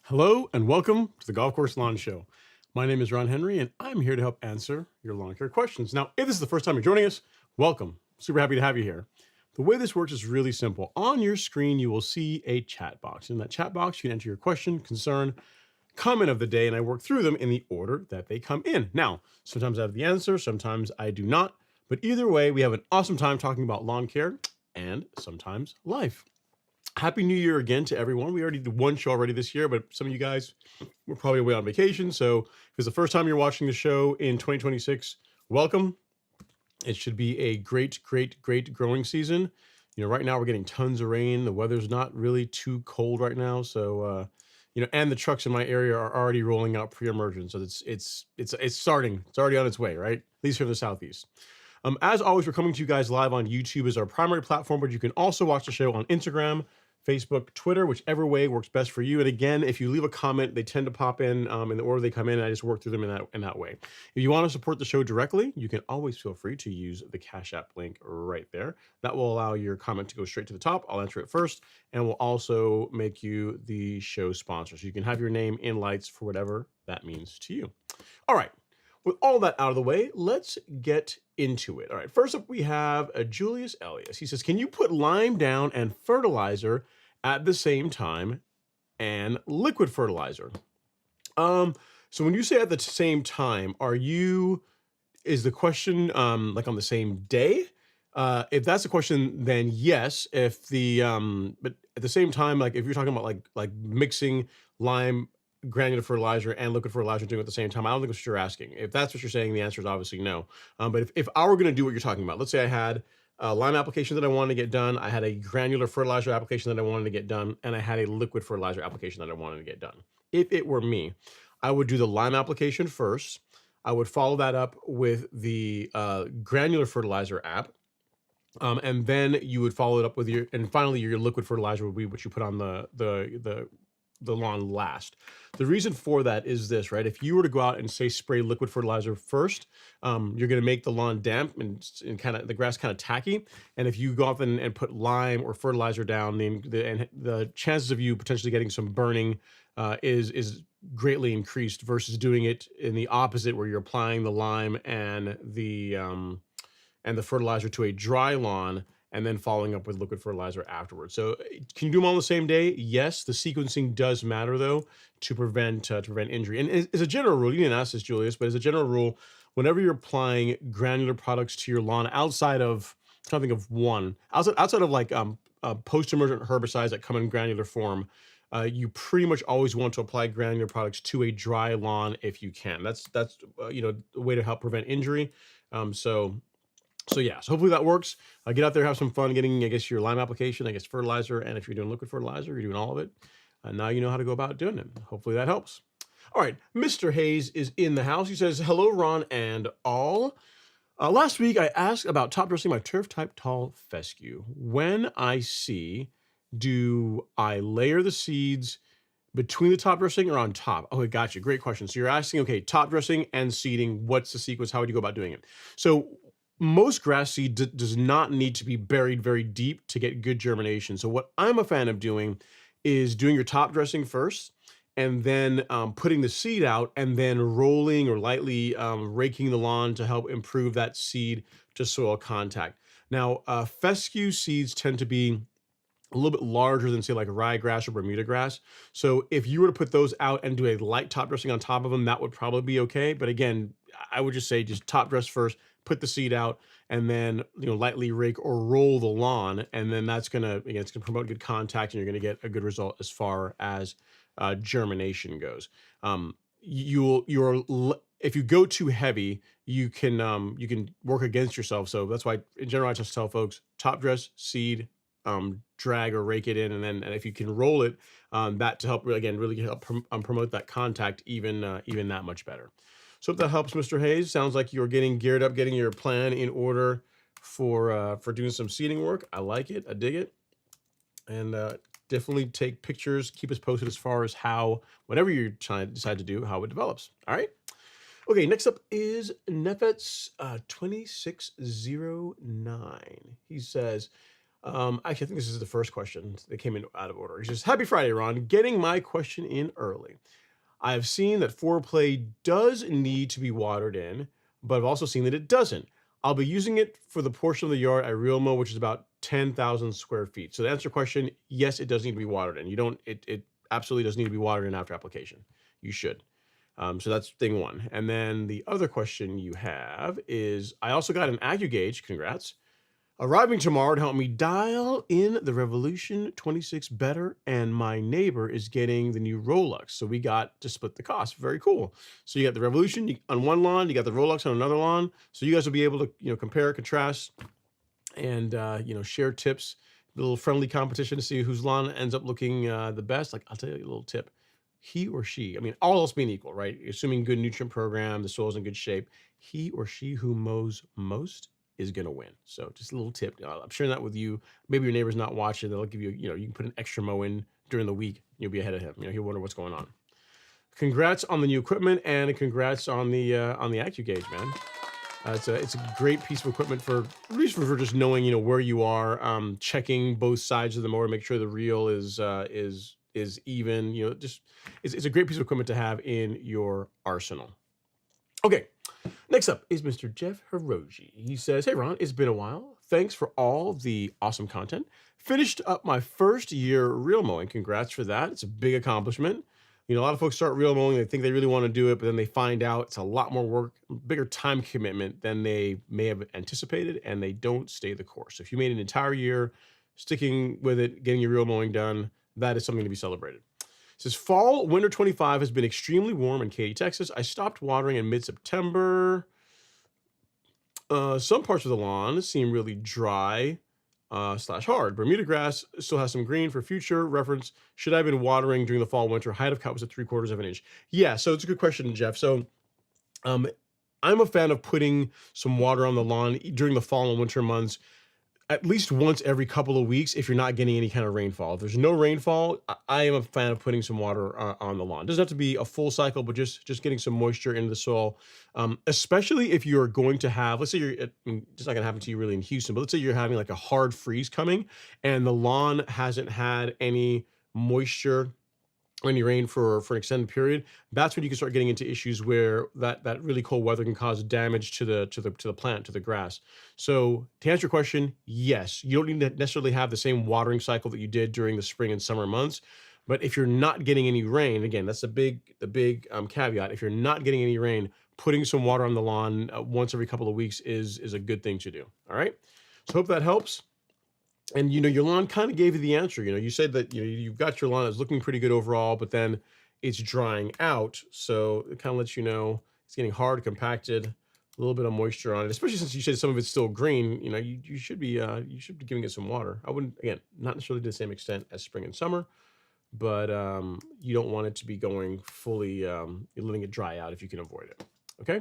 Hello and welcome to the Golf Course Lawn Show. My name is Ron Henry and I'm here to help answer your lawn care questions. Now, if this is the first time you're joining us, welcome. Super happy to have you here. The way this works is really simple. On your screen, you will see a chat box. In that chat box, you can enter your question, concern, comment of the day, and I work through them in the order that they come in. Now, sometimes I have the answer, sometimes I do not, but either way, we have an awesome time talking about lawn care and sometimes life. Happy New Year again to everyone. We already did one show already this year, but some of you guys were probably away on vacation. So if it's the first time you're watching the show in 2026, welcome. It should be a great, great, great growing season. You know, right now we're getting tons of rain. The weather's not really too cold right now. So, and the trucks in my area are already rolling out pre-emergent. So it's starting. It's already on its way, right? At least here in the Southeast. As always, we're coming to you guys live on YouTube as our primary platform, but you can also watch the show on Instagram, Facebook, Twitter, whichever way works best for you. And again, if you leave a comment, they tend to pop in the order they come in, and I just work through them in that way. If you want to support the show directly, you can always feel free to use the Cash App link right there. That will allow your comment to go straight to the top. I'll answer it first, and will also make you the show sponsor. So you can have your name in lights for whatever that means to you. All right. With all that out of the way, let's get into it. All right, first up, we have Julius Elias. He says, can you put lime down and fertilizer at the same time and liquid fertilizer? So when you say at the same time, is the question like on the same day? If that's the question, then yes. But at the same time, like if you're talking about like mixing lime, granular fertilizer and liquid fertilizer doing it at the same time, I don't think that's what you're asking. If that's what you're saying, the answer is obviously no. But if I were going to do what you're talking about, let's say I had a lime application that I wanted to get done, I had a granular fertilizer application that I wanted to get done, and I had a liquid fertilizer application that I wanted to get done. If it were me, I would do the lime application first. I would follow that up with the granular fertilizer app. And then you would follow it up with finally your liquid fertilizer would be what you put on the the lawn last. The reason for that is this, right? If you were to go out and say spray liquid fertilizer first, you're going to make the lawn damp and kind of the grass kind of tacky. And if you go off and put lime or fertilizer down, the chances of you potentially getting some burning is greatly increased versus doing it in the opposite, where you're applying the lime and the fertilizer to a dry lawn and then following up with liquid fertilizer afterwards. So can you do them all on the same day? Yes. The sequencing does matter though to prevent injury. And as a general rule, you didn't ask this, Julius, but as a general rule, whenever you're applying granular products to your lawn, outside of something of one, outside of like post-emergent herbicides that come in granular form, you pretty much always want to apply granular products to a dry lawn if you can. That's a way to help prevent injury. So yeah, so hopefully that works. Get out there, have some fun getting, I guess, your lime application, I guess, fertilizer. And if you're doing liquid fertilizer, you're doing all of it. Now you know how to go about doing it. Hopefully that helps. All right, Mr. Hayes is in the house. He says, hello, Ron and all. Last week, I asked about top dressing my turf-type tall fescue. When I see, do I layer the seeds between the top dressing or on top? Okay, gotcha. Great question. So you're asking, okay, top dressing and seeding, what's the sequence? How would you go about doing it? So most grass seed does not need to be buried very deep to get good germination. So what I'm a fan of doing is doing your top dressing first, and then putting the seed out, and then rolling or lightly raking the lawn to help improve that seed to soil contact. Now, fescue seeds tend to be a little bit larger than, say, like ryegrass or Bermuda grass. So if you were to put those out and do a light top dressing on top of them, that would probably be okay. But again, I would just say just top dress first, put the seed out, and then lightly rake or roll the lawn, and then that's gonna promote good contact, and you're gonna get a good result as far as germination goes. If you go too heavy, you can work against yourself. So that's why in general I just tell folks top dress, seed, drag or rake it in, and if you can roll it, that to help really help promote that contact even that much better. So if that helps, Mr. Hayes, sounds like you're getting geared up, getting your plan in order for doing some seeding work. I like it. I dig it. And definitely take pictures. Keep us posted as far as how, whatever you decide to do, how it develops. All right. Okay, next up is Nefets 2609. He says, actually, I think this is the first question that came in out of order. He says, happy Friday, Ron. Getting my question in early. I have seen that foreplay does need to be watered in, but I've also seen that it doesn't. I'll be using it for the portion of the yard I real mow, which is about 10,000 square feet. So to answer your question, yes, it does need to be watered in. It absolutely does need to be watered in after application. You should. So that's thing one. And then the other question you have is, I also got an AccuGauge, congrats, arriving tomorrow to help me dial in the Revolution 26 better, and my neighbor is getting the new Rolex, so we got to split the cost. Very cool. So you got the Revolution on one lawn, you got the Rolex on another lawn, so you guys will be able to compare, contrast, and share tips. A little friendly competition to see whose lawn ends up looking the best. Like, I'll tell you a little tip. He or she, I mean, all else being equal, right? Assuming good nutrient program, the soil's in good shape, he or she who mows most is going to win. So just a little tip. I'm sharing that with you. Maybe your neighbor's not watching. They'll give you, you can put an extra mow in during the week. You'll be ahead of him. He'll wonder what's going on. Congrats on the new equipment, and congrats on the AccuGauge, man. It's a great piece of equipment for just knowing, where you are, checking both sides of the mower, make sure the reel is even, it's a great piece of equipment to have in your arsenal. Okay. Next up is Mr. Jeff Hiroji. He says, hey, Ron, it's been a while. Thanks for all the awesome content. Finished up my first year reel mowing. Congrats for that. It's a big accomplishment. A lot of folks start reel mowing. They think they really want to do it, but then they find out it's a lot more work, bigger time commitment than they may have anticipated, and they don't stay the course. So if you made an entire year sticking with it, getting your reel mowing done, that is something to be celebrated. It says, fall, winter 25 has been extremely warm in Katy, Texas. I stopped watering in mid-September. Some parts of the lawn seem really dry / hard. Bermuda grass still has some green. For future reference, should I have been watering during the fall, winter? Height of cut was at 3/4 inch. Yeah, so it's a good question, Jeff. So I'm a fan of putting some water on the lawn during the fall and winter months. at least once every couple of weeks if you're not getting any kind of rainfall. If there's no rainfall, I am a fan of putting some water on the lawn. It doesn't have to be a full cycle, but just getting some moisture into the soil, especially if you're going to have, let's say you're, I mean, it's not going to happen to you really in Houston, but let's say you're having like a hard freeze coming and the lawn hasn't had any moisture or any rain for an extended period. That's when you can start getting into issues where that really cold weather can cause damage to the plant, to the grass. So to answer your question, yes, you don't need to necessarily have the same watering cycle that you did during the spring and summer months. But if you're not getting any rain, again, that's the big caveat. If you're not getting any rain, putting some water on the lawn once every couple of weeks is a good thing to do. All right. So hope that helps. And your lawn kind of gave you the answer. You said that you've got your lawn that's looking pretty good overall, but then it's drying out. So it kind of lets you know it's getting hard, compacted, a little bit of moisture on it. Especially since you said some of it's still green. You should be giving it some water. I wouldn't, again, not necessarily to the same extent as spring and summer, but you don't want it to be going fully. You're letting it dry out if you can avoid it. Okay.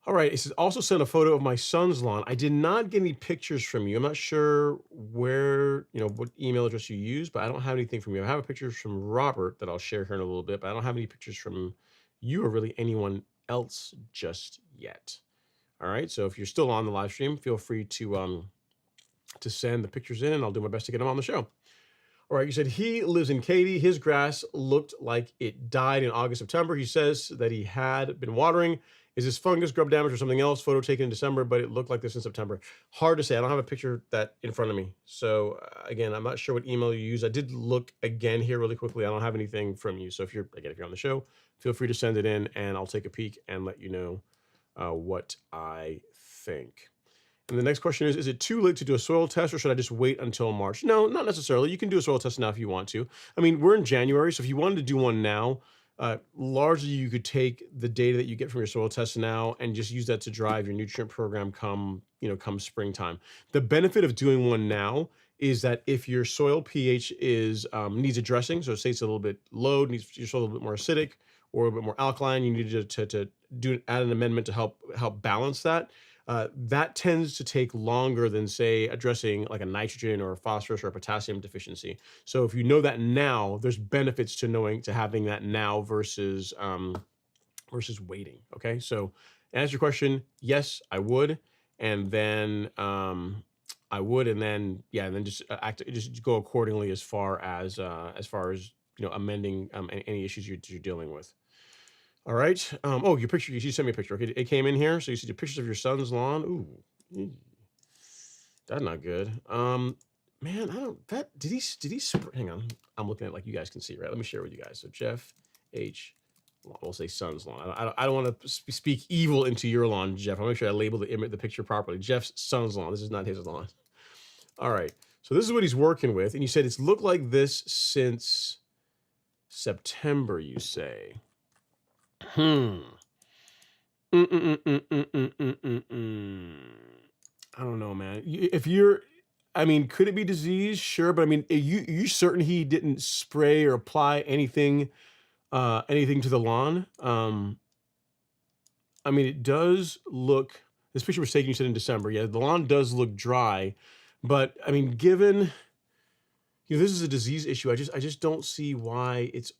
All right, it says, also sent a photo of my son's lawn. I did not get any pictures from you. I'm not sure where, what email address you use, but I don't have anything from you. I have pictures from Robert that I'll share here in a little bit, but I don't have any pictures from you or really anyone else just yet. All right, so if you're still on the live stream, feel free to send the pictures in and I'll do my best to get them on the show. All right, you said he lives in Katy. His grass looked like it died in August, September. He says that he had been watering. Is this fungus, grub damage, or something else? Photo taken in December, but it looked like this in September. Hard to say. I don't have a picture of that in front of me. So again, I'm not sure what email you use. I did look again here really quickly. I don't have anything from you. So if you're on the show, feel free to send it in and I'll take a peek and let you know what I think. And the next question is it too late to do a soil test or should I just wait until March? No, not necessarily. You can do a soil test now if you want to. I mean, we're in January, so if you wanted to do one now, largely you could take the data that you get from your soil test now and just use that to drive your nutrient program come springtime. The benefit of doing one now is that if your soil pH needs addressing, so say it's a little bit low, needs your soil a little bit more acidic or a little bit more alkaline, you need to add an amendment to help balance that. That tends to take longer than, say, addressing like a nitrogen or a phosphorus or a potassium deficiency. So if you know that now, there's benefits to having that now versus waiting. Okay, so to answer your question, yes, I would, and then just go accordingly as far as amending any issues you're dealing with. All right. Oh, your picture. You sent me a picture. Okay, it came in here. So you see the pictures of your son's lawn. Ooh, that's not good. Man, I don't. Did he? Hang on. I'm looking at it like you guys can see, right? Let me share with you guys. So Jeff H. We'll say son's lawn. I don't want to speak evil into your lawn, Jeff. I'll make sure I label the picture properly. Jeff's son's lawn. This is not his lawn. All right. So this is what he's working with, and you said it's looked like this since September. You say. I don't know, man. Could it be disease? Sure, but I mean, you certain he didn't spray or apply anything to the lawn? It does look. This picture was taken, you said, in December. Yeah, the lawn does look dry, but I mean, given this is a disease issue, I just don't see why it's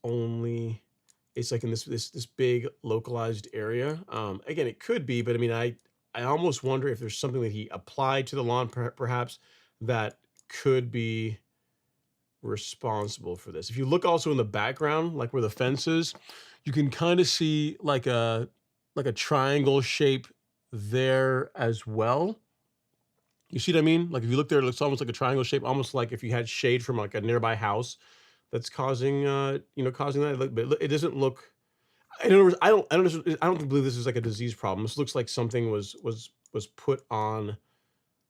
like in this big localized area. Again, it could be, but I mean, I almost wonder if there's something that he applied to the lawn, perhaps, that could be responsible for this. If you look also in the background, like where the fence is, you can kind of see like a triangle shape there as well. You see what I mean? Like if you look there, it looks almost like a triangle shape, almost like if you had shade from like a nearby house that's causing that. But it doesn't look. In other words, I don't believe this is like a disease problem. This looks like something was put on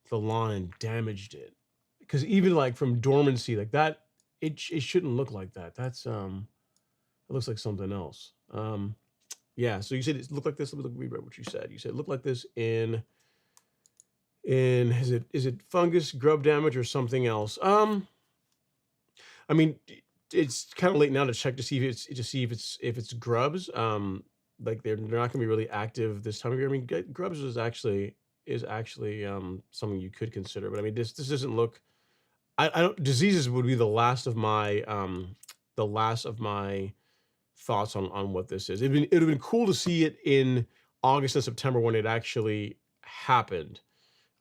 the lawn and damaged it. Because even like from dormancy, like that, it shouldn't look like that. That's it looks like something else. Yeah. So you said it looked like this. Let me read what you said. You said it looked like this in is it fungus, grub damage, or something else? It's kind of late now to check to see if it's grubs. Like they're not going to be really active this time of year. Grubs is actually is actually something you could consider. But I mean, this doesn't look. I don't. Diseases would be the last of my thoughts on what this is. It would have been cool to see it in August and September when it actually happened.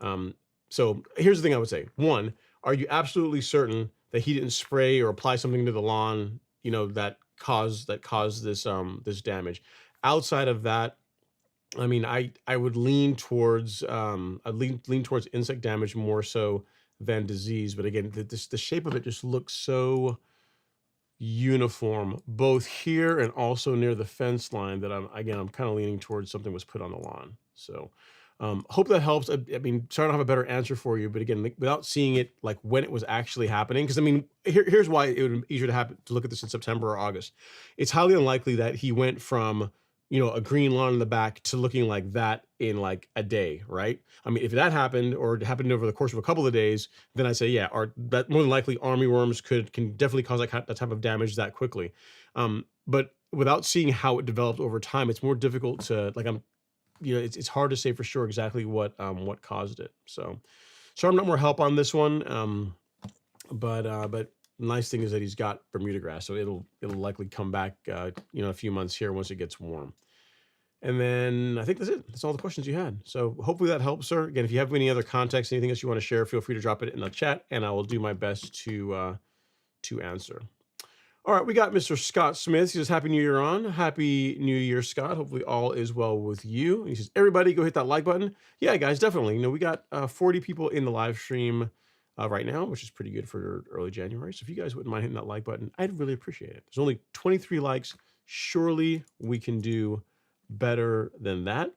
Um, so here's the thing I would say. One, are you absolutely certain that he didn't spray or apply something to the lawn, that caused this damage? Outside of that, I mean, I would lean towards I'd lean towards insect damage more so than disease. But again, the shape of it just looks so uniform, both here and also near the fence line, that I'm kind of leaning towards something was put on the lawn. So hope that helps. I mean, sorry I don't have a better answer for you, but again, like, without seeing it like when it was actually happening, because I mean, here's why it would be easier to look at this in September or August. It's highly unlikely that he went from a green lawn in the back to looking like that in like a day, right? I mean, if that happened or it happened over the course of a couple of days, then I say, yeah, or that more than likely armyworms can definitely cause that type of damage that quickly. But without seeing how it developed over time, it's more difficult to like it's hard to say for sure exactly what caused it. So I'm not more help on this one. But nice thing is that he's got Bermuda grass, so it'll likely come back a few months here once it gets warm. And then I think that's it. That's all the questions you had. So hopefully that helps, sir. Again, if you have any other context, anything else you want to share, feel free to drop it in the chat, and I will do my best to answer. All right, we got Mr. Scott Smith. He says, Happy New Year on. Happy New Year, Scott. Hopefully all is well with you. He says, everybody go hit that like button. Yeah, guys, definitely. We got 40 people in the live stream right now, which is pretty good for early January. So if you guys wouldn't mind hitting that like button, I'd really appreciate it. There's only 23 likes. Surely we can do better than that.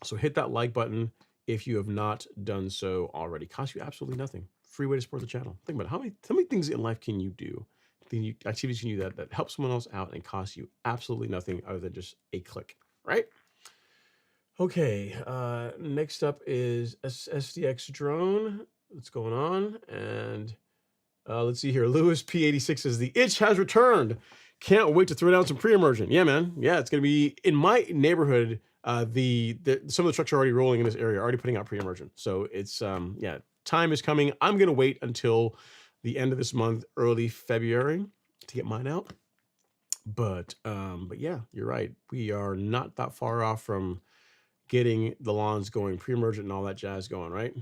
So hit that like button if you have not done so already. Costs you absolutely nothing. Free way to support the channel. Think about it. How many things in life can you do? Activities can you do that help someone else out and cost you absolutely nothing other than just a click, right? Okay, next up is SDX drone. What's going on? And let's see here. Lewis P86 says the itch has returned. Can't wait to throw down some pre-emergent. Yeah, man. Yeah, it's gonna be in my neighborhood. Some of the trucks are already rolling in this area, already putting out pre-emergent. So it's yeah, time is coming. I'm gonna wait until the end of this month, early February, to get mine out. But yeah, you're right. We are not that far off from getting the lawns going, pre-emergent and all that jazz going, right?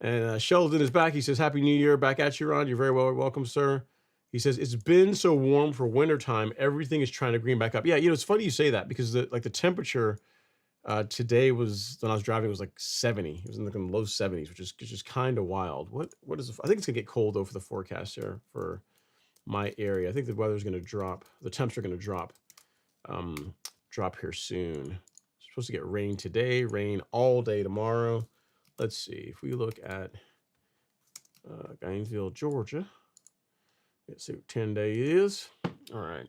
And Sheldon is back. He says, Happy New Year. Back at you, Ron. You're very welcome, sir. He says, it's been so warm for wintertime. Everything is trying to green back up. Yeah, it's funny you say that because the temperature today was, when I was driving, it was like 70. It was in the low 70s, which is just kind of wild. What is I think it's gonna get cold though for the forecast here for my area. I think the weather's gonna drop. The temps are gonna drop here soon. It's supposed to get rain today, rain all day tomorrow. Let's see if we look at Gainesville, Georgia. Let's see what 10-day is. All right.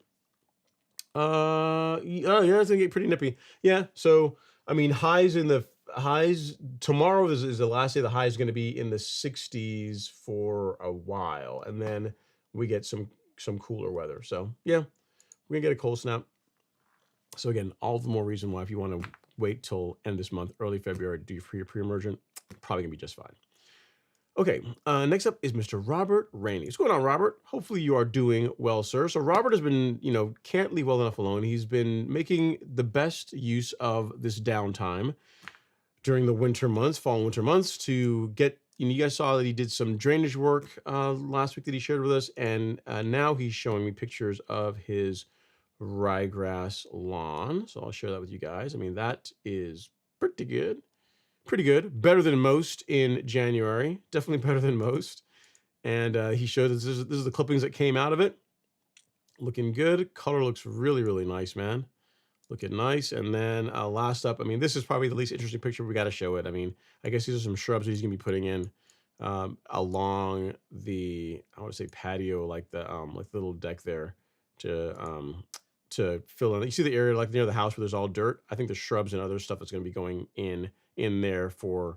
Yeah, it's gonna get pretty nippy. Yeah, so I mean, highs tomorrow is the last day. The high is going to be in the 60s for a while, and then we get some cooler weather. So yeah, we're gonna get a cold snap. So again, all the more reason why if you want to wait till end of this month, early February, to do your pre-emergent, probably gonna be just fine. Okay, next up is Mr. Robert Rainey. What's going on, Robert? Hopefully you are doing well, sir. So Robert has been, can't leave well enough alone. He's been making the best use of this downtime during the winter months, fall and winter months, to get, you guys saw that he did some drainage work last week that he shared with us, and now he's showing me pictures of his ryegrass lawn. So I'll share that with you guys. I mean, that is pretty good. Pretty good. Better than most in January. Definitely better than most. And he showed us, this is the clippings that came out of it. Looking good. Color looks really, really nice, man. Looking nice. And then last up, I mean, this is probably the least interesting picture. We got to show it. I mean, I guess these are some shrubs that he's going to be putting in along the, I want to say patio, like the little deck there to fill in. You see the area like near the house where there's all dirt? I think the shrubs and other stuff that's going to be going in there for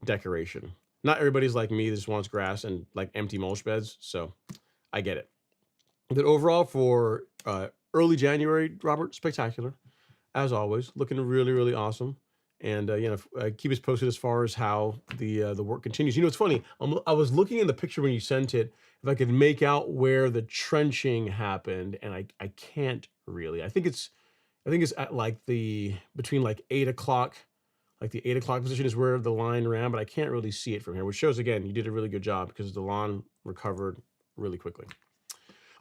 decoration. Not everybody's like me that just wants grass and like empty mulch beds, so I get it. But overall for early January, Robert, spectacular. As always, looking really, really awesome. And keep us posted as far as how the work continues. You know, it's funny. I was looking in the picture when you sent it, if I could make out where the trenching happened, and I can't really. I think it's at like the between like 8 o'clock, like the 8 o'clock position is where the line ran, but I can't really see it from here, which shows again you did a really good job because the lawn recovered really quickly.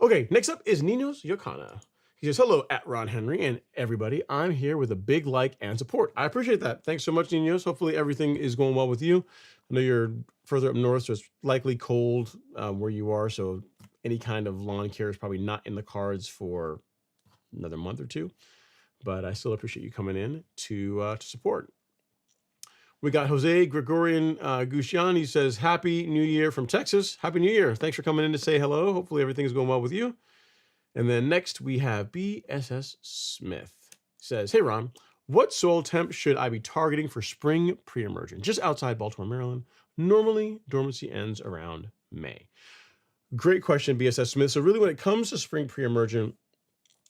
Okay, next up is Ninos Yokana. He says, hello at Ron Henry and everybody. I'm here with a big like and support. I appreciate that. Thanks so much, Ninos. Hopefully everything is going well with you. I know you're further up north, so it's likely cold where you are. So any kind of lawn care is probably not in the cards for another month or two. But I still appreciate you coming in to support. We got Jose Gregorian Gushian. He says, Happy New Year from Texas. Happy New Year. Thanks for coming in to say hello. Hopefully everything is going well with you. And then next we have BSS Smith. He says, hey, Ron, what soil temp should I be targeting for spring pre-emergent? Just outside Baltimore, Maryland. Normally, dormancy ends around May. Great question, BSS Smith. So really when it comes to spring pre-emergent,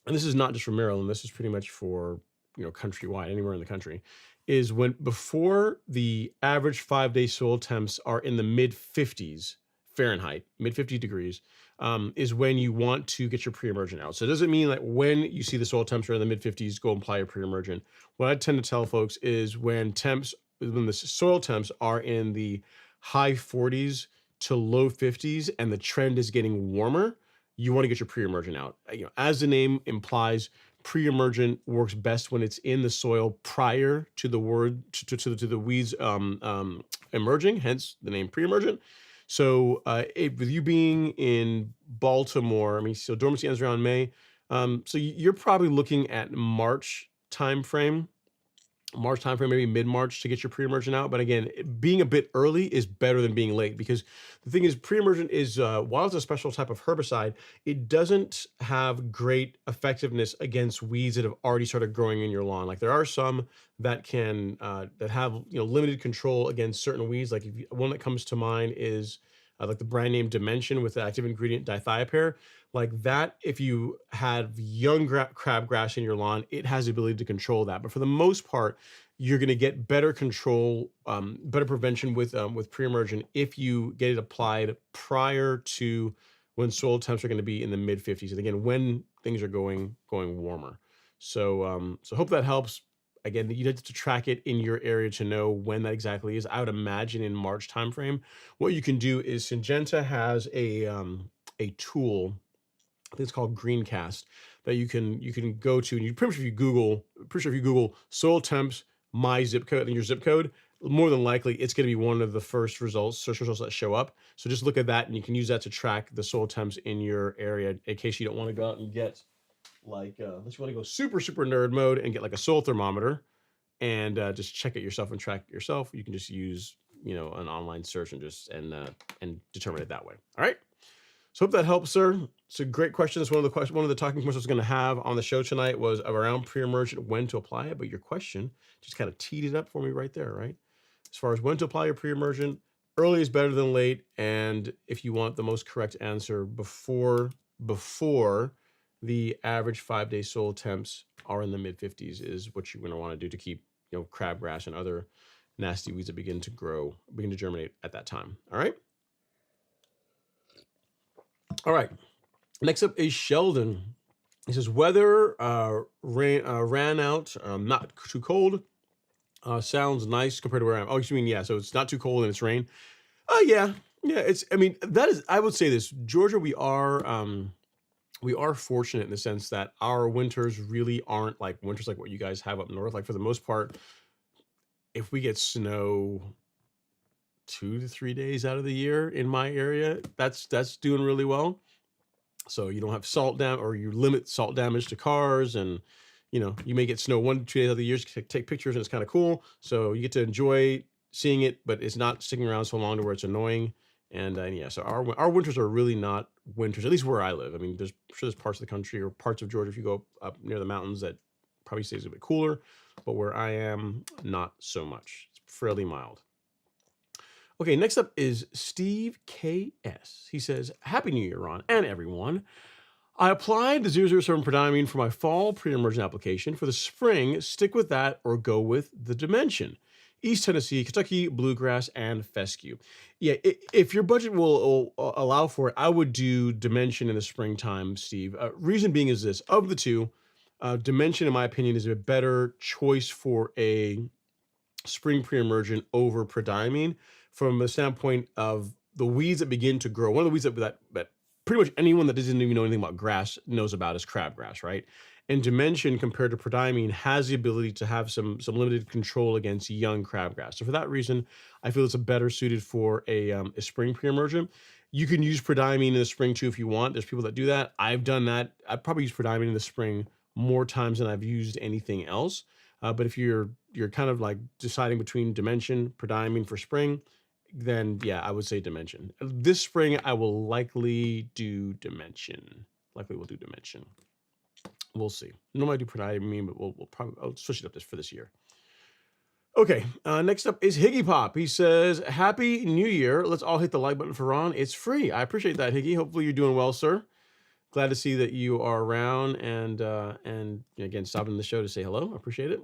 and this is not just for Maryland, this is pretty much for, countrywide, anywhere in the country, is when before the average 5-day soil temps are in the mid 50s Fahrenheit, mid 50 degrees, is when you want to get your pre-emergent out. So it doesn't mean that when you see the soil temps are in the mid 50s, go apply your pre-emergent. What I tend to tell folks is when the soil temps are in the high 40s to low 50s and the trend is getting warmer, you want to get your pre-emergent out. As the name implies, pre-emergent works best when it's in the soil prior to the the weeds emerging, hence the name pre-emergent. So with you being in Baltimore, so dormancy ends around May. So you're probably looking at March timeframe, maybe mid-March to get your pre-emergent out. But again, being a bit early is better than being late, because the thing is, pre-emergent is, while it's a special type of herbicide, it doesn't have great effectiveness against weeds that have already started growing in your lawn. Like there are some that can, that have, limited control against certain weeds. Like one that comes to mind is like the brand name Dimension with the active ingredient dithiopyr. Like that, if you have young crabgrass in your lawn, it has the ability to control that. But for the most part, you're going to get better control, better prevention with pre-emergent if you get it applied prior to when soil temps are going to be in the mid 50s. And again, when things are going warmer. So hope that helps. Again, you have to track it in your area to know when that exactly is. I would imagine in March timeframe. What you can do is Syngenta has a tool, I think it's called Greencast, that you can go to, and you pretty sure if you Google soil temps, my zip code and your zip code, more than likely it's going to be one of the first search results that show up. So just look at that, and you can use that to track the soil temps in your area in case you don't want to go out and get like, unless you want to go super nerd mode and get like a soil thermometer and just check it yourself and track it yourself. You can just use an online search and determine it that way. All right. So hope that helps, sir. It's a great question. It's one of the talking points I was going to have on the show tonight was around pre-emergent, when to apply it. But your question just kind of teed it up for me right there, right? As far as when to apply your pre-emergent, early is better than late. And if you want the most correct answer, before the average 5-day soil temps are in the mid 50s is what you're going to want to do to keep crabgrass and other nasty weeds that begin to germinate at that time. All right. All right. Next up is Sheldon. He says, weather ran out, not too cold. Sounds nice compared to where I am. Oh, you mean, yeah, so it's not too cold and it's rain. Yeah. I would say this, Georgia, we are fortunate in the sense that our winters really aren't like winters like what you guys have up north. Like for the most part, if we get snow 2 to 3 days out of the year in my area, that's doing really well. So you don't have salt damage, or you limit salt damage to cars, and you may get snow 1 to 2 days out of the year, take pictures, and it's kind of cool. So you get to enjoy seeing it, but it's not sticking around so long to where it's annoying. And yeah, so our winters are really not winters, at least where I live. I mean, there's parts of the country or parts of Georgia, if you go up near the mountains, that probably stays a bit cooler, but where I am, not so much. It's fairly mild. Okay, next up is Steve KS. He says, Happy New Year, Ron, and everyone. I applied the 007 prodiamine for my fall pre-emergent application. For the spring, stick with that or go with the Dimension. East Tennessee, Kentucky, bluegrass, and fescue. Yeah, if your budget will allow for it, I would do Dimension in the springtime, Steve. Reason being is this: of the two, Dimension, in my opinion, is a better choice for a spring pre-emergent over prodiamine from the standpoint of the weeds that begin to grow. One of the weeds that pretty much anyone that doesn't even know anything about grass knows about is crabgrass, right? And Dimension compared to prodiamine has the ability to have some limited control against young crabgrass. So for that reason, I feel it's a better suited for a spring pre-emergent. You can use prodiamine in the spring too if you want. There's people that do that. I've done that. I've probably used prodiamine in the spring more times than I've used anything else. But if you're kind of like deciding between Dimension, prodiamine for spring, then yeah, I would say Dimension. This spring, I will likely do Dimension. Likely we'll do Dimension. We'll see. Normally I do prodiamine, but we'll probably, I'll switch it up for this year. Okay, next up is Higgy Pop. He says, Happy New Year. Let's all hit the like button for Ron. It's free. I appreciate that, Higgy. Hopefully you're doing well, sir. Glad to see that you are around and again, stopping the show to say hello. I appreciate it.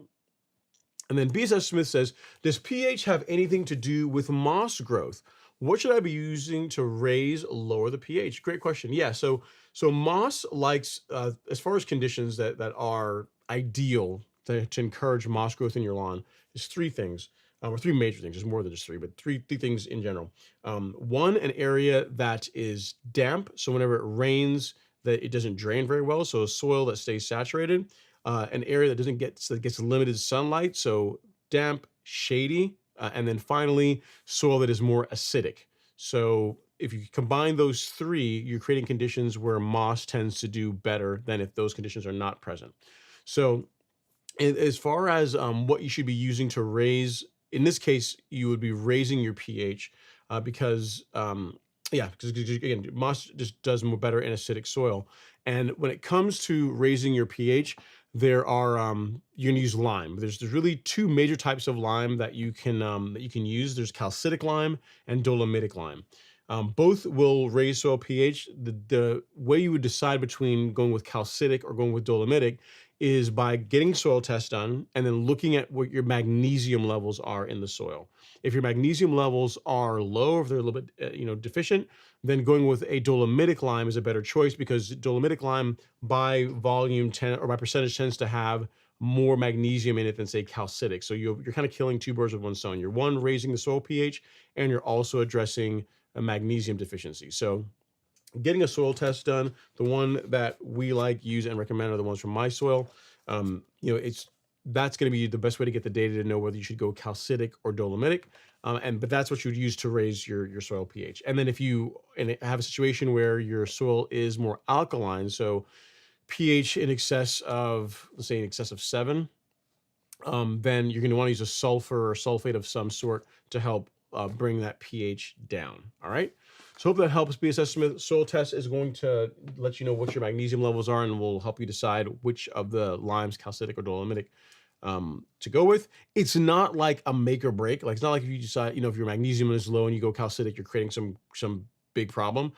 And then BSS Smith says, does pH have anything to do with moss growth? What should I be using to lower the pH? Great question. Yeah, so moss likes, as far as conditions that are ideal to encourage moss growth in your lawn, is three things, or three major things. There's more than just three, but three things in general. One, an area that is damp, so whenever it rains, that it doesn't drain very well, so a soil that stays saturated. An area that gets limited sunlight, so damp, shady, and then finally soil that is more acidic. So if you combine those three, you're creating conditions where moss tends to do better than if those conditions are not present. So as far as what you should be using to raise, in this case, you would be raising your pH because again, moss just does more better in acidic soil. And when it comes to raising your pH, there are you can use lime. There's really two major types of lime that you can use. There's calcitic lime and dolomitic lime. Both will raise soil pH. The way you would decide between going with calcitic or going with dolomitic is by getting soil tests done and then looking at what your magnesium levels are in the soil. If your magnesium levels are low, if they're a little bit deficient, then going with a dolomitic lime is a better choice because dolomitic lime by volume or by percentage tends to have more magnesium in it than say calcitic. So you're kind of killing two birds with one stone. You're one, raising the soil pH, and you're also addressing a magnesium deficiency. So getting a soil test done, the one that we use and recommend are the ones from my soil. That's going to be the best way to get the data to know whether you should go calcitic or dolomitic. But that's what you would use to raise your soil pH. And then if you have a situation where your soil is more alkaline, so pH in excess of, let's say in excess of 7, then you're going to want to use a sulfur or sulfate of some sort to help bring that pH down. All right. So hope that helps. BSS Smith soil test is going to let you know what your magnesium levels are and will help you decide which of the limes, calcitic or dolomitic, to go with. It's not like a make or break. Like it's not like if you decide, if your magnesium is low and you go calcitic, you're creating some big problem.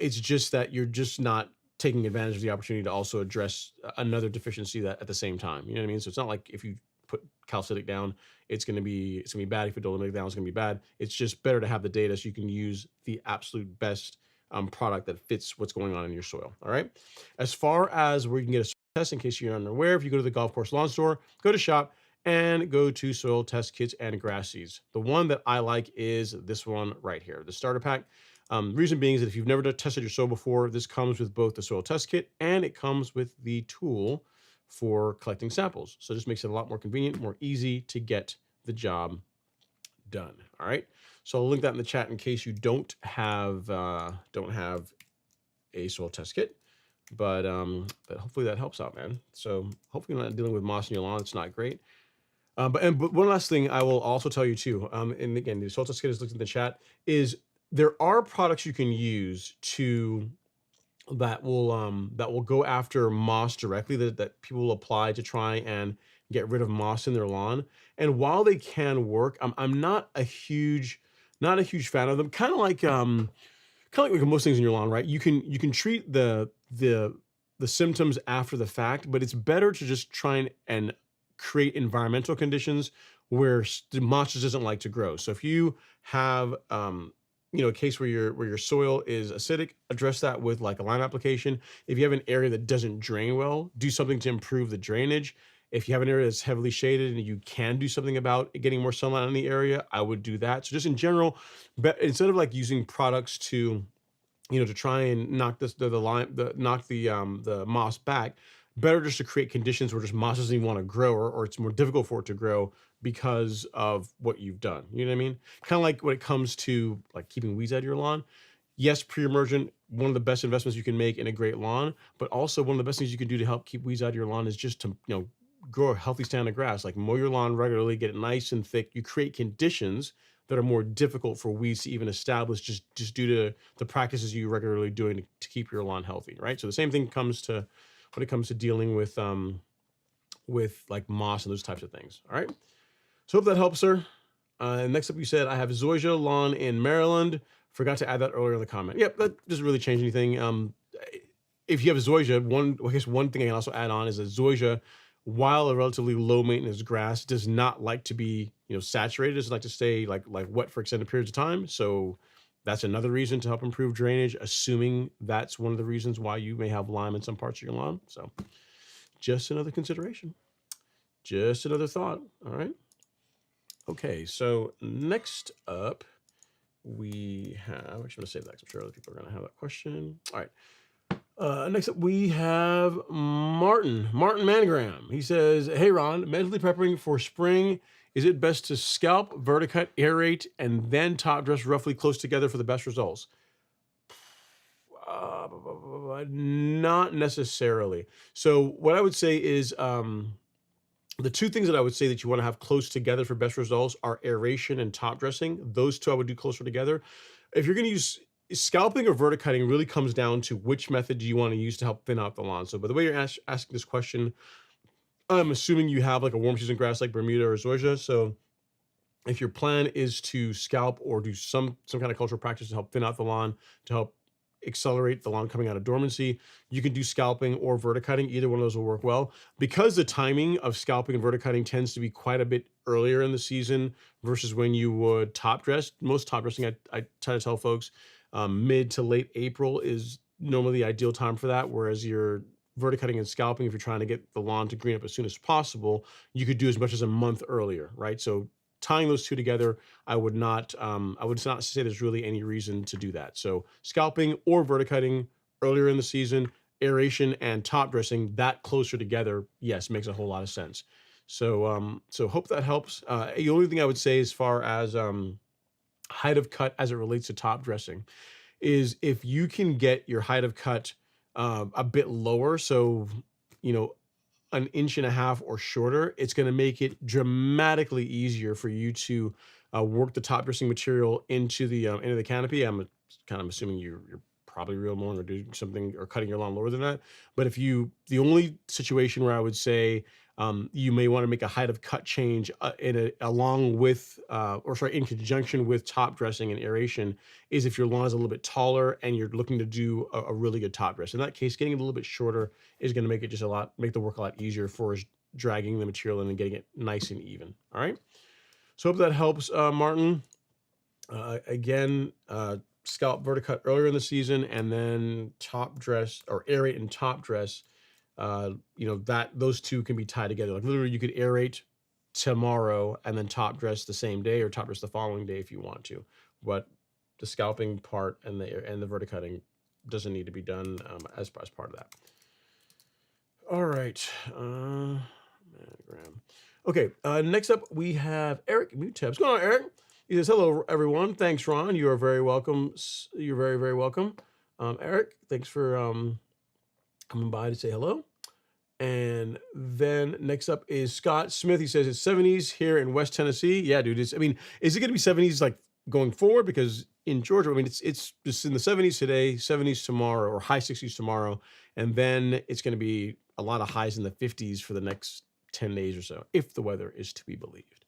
It's just that you're just not taking advantage of the opportunity to also address another deficiency that at the same time. You know what I mean? So it's not like if you put calcitic down, it's going to be bad. If you dolomitic down, it's going to be bad. It's just better to have the data so you can use the absolute best product that fits what's going on in your soil. All right. As far as where you can get a soil test, in case you're unaware, if you go to the golf course lawn store, go to shop and go to soil test kits and grass seeds. The one that I like is this one right here, the starter pack. Reason being is that if you've never tested your soil before, this comes with both the soil test kit and it comes with the tool for collecting samples. So this makes it a lot more convenient, more easy to get the job done. All right. So I'll link that in the chat in case you don't have a soil test kit, but hopefully that helps out, man. So hopefully you're not dealing with moss in your lawn. It's not great. But one last thing I will also tell you too, and again, the soil test kit is linked in the chat, is there are products you can use that will go after moss directly that people will apply to try and get rid of moss in their lawn. And while they can work, I'm not a huge fan of them. Kind of like with most things in your lawn, right? You can treat the the symptoms after the fact, but it's better to just try and create environmental conditions where the moss just doesn't like to grow. So if you have a case where your soil is acidic, address that with like a lime application. If you have an area that doesn't drain well, do something to improve the drainage. If you have an area that's heavily shaded and you can do something about getting more sunlight in the area, I would do that. So just in general, but instead of like using products to to try and knock the moss back, better just to create conditions where just moss doesn't even want to grow, or it's more difficult for it to grow because of what you've done. You know what I mean? Kind of like when it comes to like keeping weeds out of your lawn. Yes, pre-emergent, one of the best investments you can make in a great lawn, but also one of the best things you can do to help keep weeds out of your lawn is just to, grow a healthy stand of grass, like mow your lawn regularly, get it nice and thick. You create conditions that are more difficult for weeds to even establish just due to the practices you regularly doing to keep your lawn healthy, right? So the same thing comes to when it comes to dealing with like moss and those types of things. All right. So hope that helps, sir. Next up, you said, I have zoysia lawn in Maryland. Forgot to add that earlier in the comment. Yep, that doesn't really change anything. If you have zoysia, one thing I can also add on is that zoysia, while a relatively low maintenance grass, does not like to be saturated. It doesn't like to stay like wet for extended periods of time. So that's another reason to help improve drainage, assuming that's one of the reasons why you may have Lyme in some parts of your lawn. So just another consideration, just another thought. All right. Okay, so next up, we have, actually, I'm going to save that because I'm sure other people are going to have that question. All right. Next up, we have Martin Mangram. He says, hey, Ron, mentally preparing for spring. Is it best to scalp, verticut, aerate, and then top dress roughly close together for the best results? Not necessarily. So what I would say is the two things that I would say that you want to have close together for best results are aeration and top dressing. Those two I would do closer together. If you're going to use scalping or verticutting, really comes down to which method do you want to use to help thin out the lawn. So by the way you're asking this question, I'm assuming you have like a warm season grass like Bermuda or zoysia. So if your plan is to scalp or do some kind of cultural practice to help thin out the lawn, to help accelerate the lawn coming out of dormancy, you can do scalping or verticutting. Either one of those will work well. Because the timing of scalping and verticutting tends to be quite a bit earlier in the season versus when you would top dress. Most top dressing, I try to tell folks, mid to late April is normally the ideal time for that, whereas your verticutting and scalping, if you're trying to get the lawn to green up as soon as possible, you could do as much as a month earlier, right? So tying those two together, I would not say there's really any reason to do that. So scalping or verticutting earlier in the season, aeration and top dressing, that closer together, yes, makes a whole lot of sense. So so hope that helps. The only thing I would say as far as height of cut as it relates to top dressing is if you can get your height of cut a bit lower, so an inch and a half or shorter, it's going to make it dramatically easier for you to work the top dressing material into the canopy. I'm kind of assuming you're probably real mowing or doing something or cutting your lawn lower than that. But the only situation where I would say you may want to make a height of cut change in conjunction with top dressing and aeration is if your lawn is a little bit taller and you're looking to do a really good top dress. In that case, getting it a little bit shorter is going to make it make the work a lot easier for dragging the material in and getting it nice and even. All right. So hope that helps, Martin. Again, scalp verticut earlier in the season and then top dress or aerate and top dress. Those two can be tied together. Like literally you could aerate tomorrow and then top dress the same day or top dress the following day if you want to. But the scalping part and the verticutting doesn't need to be done as part of that. All right. Okay. Next up we have Eric Muteb. What's going on, Eric? He says, hello, everyone. Thanks, Ron. You are very welcome. You're very, very welcome. Eric, thanks for coming by to say hello. And then next up is Scott Smith. He says it's 70s here in West Tennessee. Yeah, dude. Is it going to be 70s like going forward? Because in Georgia, it's just in the 70s today, 70s tomorrow, or high 60s tomorrow. And then it's going to be a lot of highs in the 50s for the next 10 days or so, if the weather is to be believed.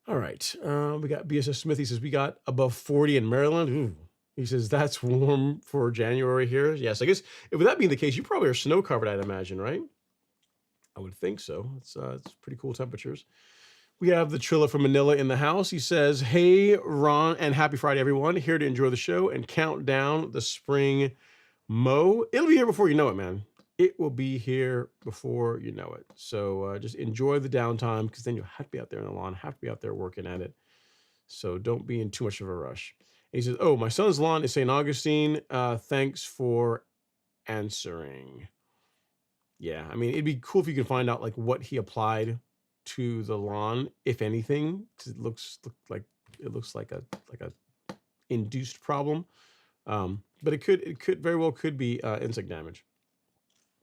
All right. We got BSS Smith. He says we got above 40 in Maryland. Ooh, He says that's warm for January here. Yes, I guess with that being the case, you probably are snow covered, I'd imagine, right? I would think so. It's pretty cool temperatures. We have the Trilla from Manila in the house. He says, "Hey Ron, and happy Friday, everyone. Here to enjoy the show and count down the spring mow. It'll be here before you know it, man. It will be here before you know it. So just enjoy the downtime, because then you'll have to be out there in the lawn, have to be out there working at it. So don't be in too much of a rush." And he says, "Oh, my son's lawn is St. Augustine. Thanks for answering." Yeah, I mean, it'd be cool if you could find out like what he applied to the lawn, if anything, 'cause it looks like a induced problem. But it could very well could be insect damage.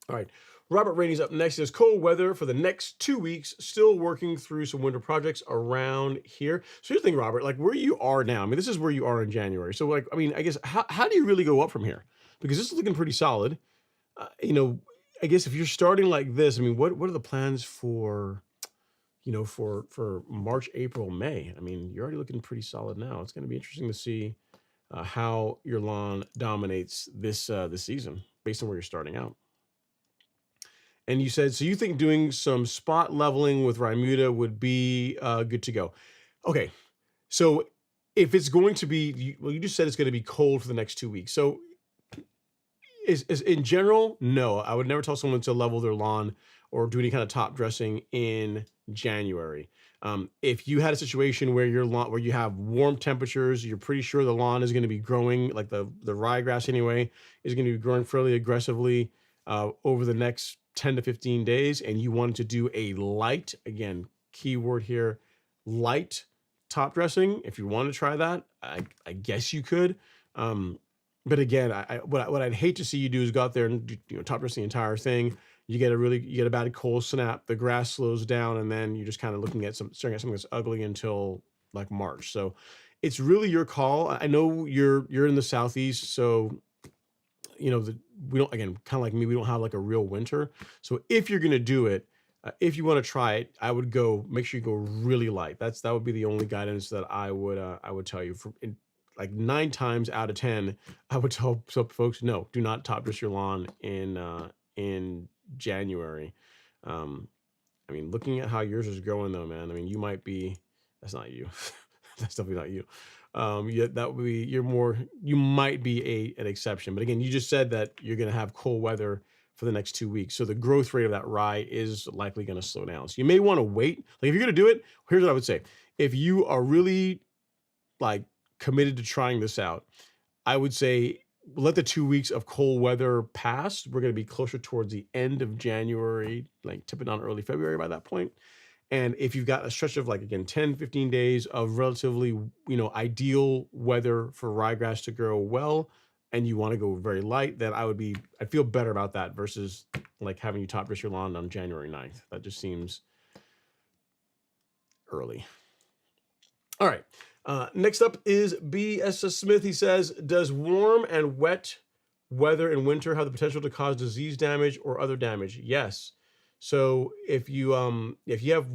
All right. Robert Rainey's up next. He says, "Cold weather for the next 2 weeks, still working through some winter projects around here." So here's the thing, Robert, like where you are now, I mean, this is where you are in January. So like, I mean, I guess, how do you really go up from here? Because this is looking pretty solid. You know, I guess if you're starting like this, I mean, what are the plans for, for March, April, May? I mean, you're already looking pretty solid now. It's going to be interesting to see how your lawn dominates this season based on where you're starting out. And you said, so you think doing some spot leveling with Rimuda would be good to go. Okay, so if it's going to be, well, you just said it's going to be cold for the next 2 weeks. So is in general, no, I would never tell someone to level their lawn or do any kind of top dressing in January. If you had a situation where your lawn, where you have warm temperatures, you're pretty sure the lawn is going to be growing, like the ryegrass anyway, is going to be growing fairly aggressively over the next 10 to 15 days, and you wanted to do a light, again, keyword here, light top dressing. If you want to try that, I guess you could. But again, what I'd hate to see you do is go out there and do, top dress the entire thing. You get a bad cold snap, the grass slows down, and then you're just kind of staring at something that's ugly until like March. So it's really your call. I know you're in the Southeast, so we don't, again, kind of like me, we don't have like a real winter. So if you're gonna do it, if you want to try it, I would make sure you go really light. That would be the only guidance that I would tell you. Like 9 times out of 10, I would tell some folks, no, do not top dress your lawn in January. I mean, looking at how yours is growing though, man, I mean, that's not you. That's definitely not you. Yeah, that would be, you might be an exception. But again, you just said that you're going to have cold weather for the next 2 weeks. So the growth rate of that rye is likely going to slow down. So you may want to wait. Like if you're going to do it, here's what I would say. If you are really like committed to trying this out, I would say let the 2 weeks of cold weather pass. We're going to be closer towards the end of January, like tipping on early February by that point. And if you've got a stretch of like, again, 10, 15 days of relatively, ideal weather for ryegrass to grow well, and you want to go very light, then I'd feel better about that versus like having you top dress your lawn on January 9th. That just seems early. All right. Next up is B.S. Smith. He says, "Does warm and wet weather in winter have the potential to cause disease damage or other damage?" Yes. So if you have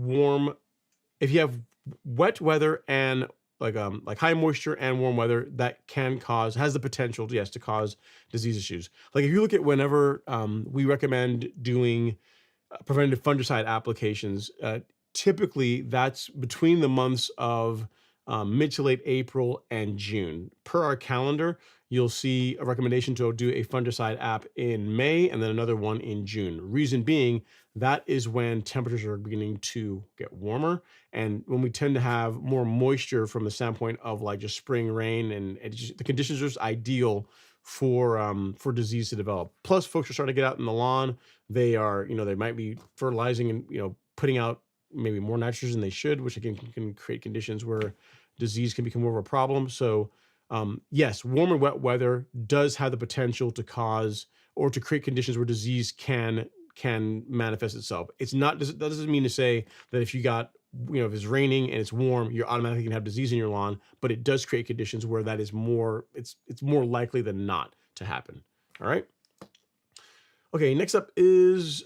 wet weather and like high moisture and warm weather, that has the potential, yes, to cause disease issues. Like if you look at whenever we recommend doing preventative fungicide applications, typically that's between the months of mid to late April and June. Per our calendar, you'll see a recommendation to do a fungicide app in May and then another one in June. Reason being, that is when temperatures are beginning to get warmer, and when we tend to have more moisture from the standpoint of like just spring rain, and the conditions are just ideal for disease to develop. Plus, folks are starting to get out in the lawn. They are, they might be fertilizing and putting out maybe more nitrogen than they should, which again can create conditions where disease can become more of a problem. So yes, warm and wet weather does have the potential to cause or to create conditions where disease can manifest itself. That doesn't mean to say that if you got, if it's raining and it's warm, you're automatically gonna have disease in your lawn, but it does create conditions where that is it's more likely than not to happen. All right. Okay, next up is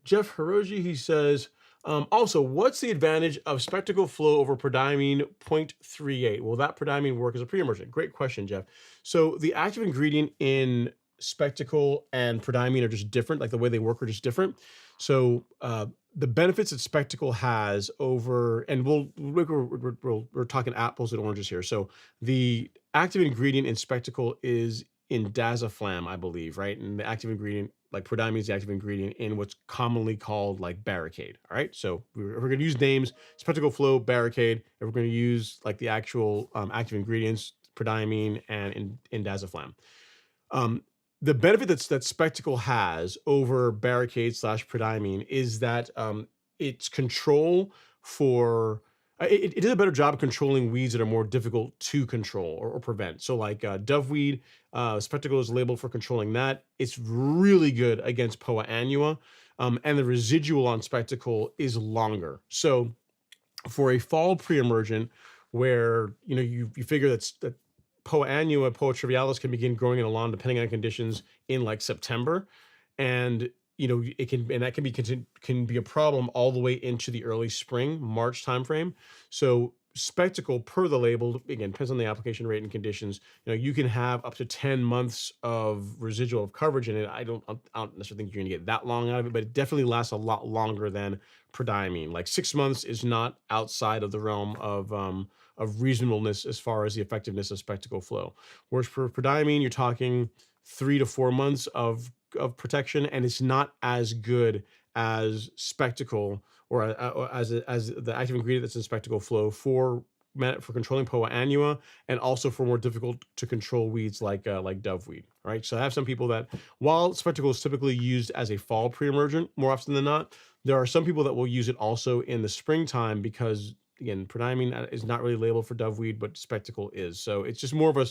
Jeff Hiroji. He says, Also, what's the advantage of spectacle flow over prodiamine 0.38? Will that prodiamine work as a pre-emergent? Great question, Jeff. So the active ingredient in spectacle and prodiamine are just different. Like the way they work are just different. So the benefits that spectacle has over, and we're talking apples and oranges here. So the active ingredient in spectacle is indaziflam, I believe, right? And the active ingredient, like prodiamine, is the active ingredient in what's commonly called like barricade. All right. So we're going to use names: spectacle flow, barricade. If we're going to use like the actual active ingredients, prodiamine and indaziflam. The benefit that spectacle has over barricade slash prodiamine is that its control for it does a better job of controlling weeds that are more difficult to control or prevent. So like doveweed, spectacle is labeled for controlling that. It's really good against poa annua, and the residual on spectacle is longer. So for a fall pre-emergent, where you figure that poa annua, poa trivialis can begin growing in a lawn depending on conditions in like September, and that can be a problem all the way into the early spring, March timeframe. So spectacle, per the label, again, depends on the application rate and conditions. You can have up to 10 months of residual of coverage in it. I don't necessarily think you're going to get that long out of it, but it definitely lasts a lot longer than prodiamine. Like 6 months is not outside of the realm of reasonableness as far as the effectiveness of spectacle flow. Whereas for prodiamine, you're talking 3 to 4 months of protection, and it's not as good as spectacle or as the active ingredient that's in spectacle flow for controlling poa annua, and also for more difficult to control weeds like doveweed. Right. So I have some people that, while spectacle is typically used as a fall pre-emergent more often than not, there are some people that will use it also in the springtime because, again, prodiamine is not really labeled for doveweed, but spectacle is. So it's just more of a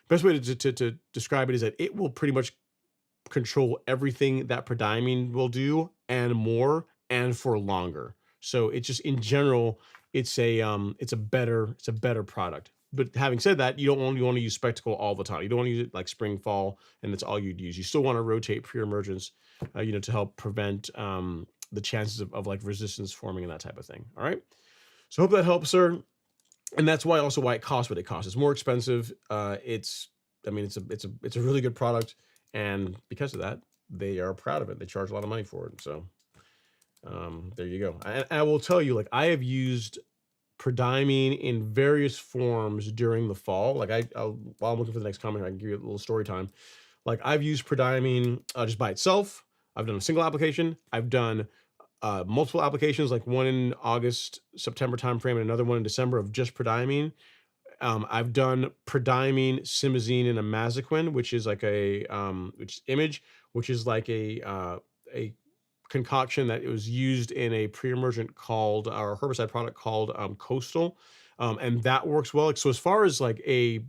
best way to describe it is that it will pretty much control everything that prodiamine will do and more, and for longer. So it's just, in general, it's a better product. But having said that, you don't only want to use spectacle all the time. You don't want to use it like spring, fall, and that's all you'd use. You still want to rotate pre-emergence, to help prevent the chances of like resistance forming and that type of thing. All right. So hope that helps, sir. And that's why it costs what it costs. It's more expensive. It's a really good product, and because of that, they are proud of it. They charge a lot of money for it. So there you go. And I will tell you, like, I have used prodiamine in various forms during the fall. Like while I'm looking for the next comment, I can give you a little story time. Like, I've used prodiamine just by itself. I've done a single application. I've done multiple applications, like one in August, September timeframe, and another one in December of just prodiamine. I've done prodiamine, simazine, and imazaquin, which is like which is like a concoction that it was used in a pre-emergent called, or herbicide product called Coastal, and that works well. So as far as like a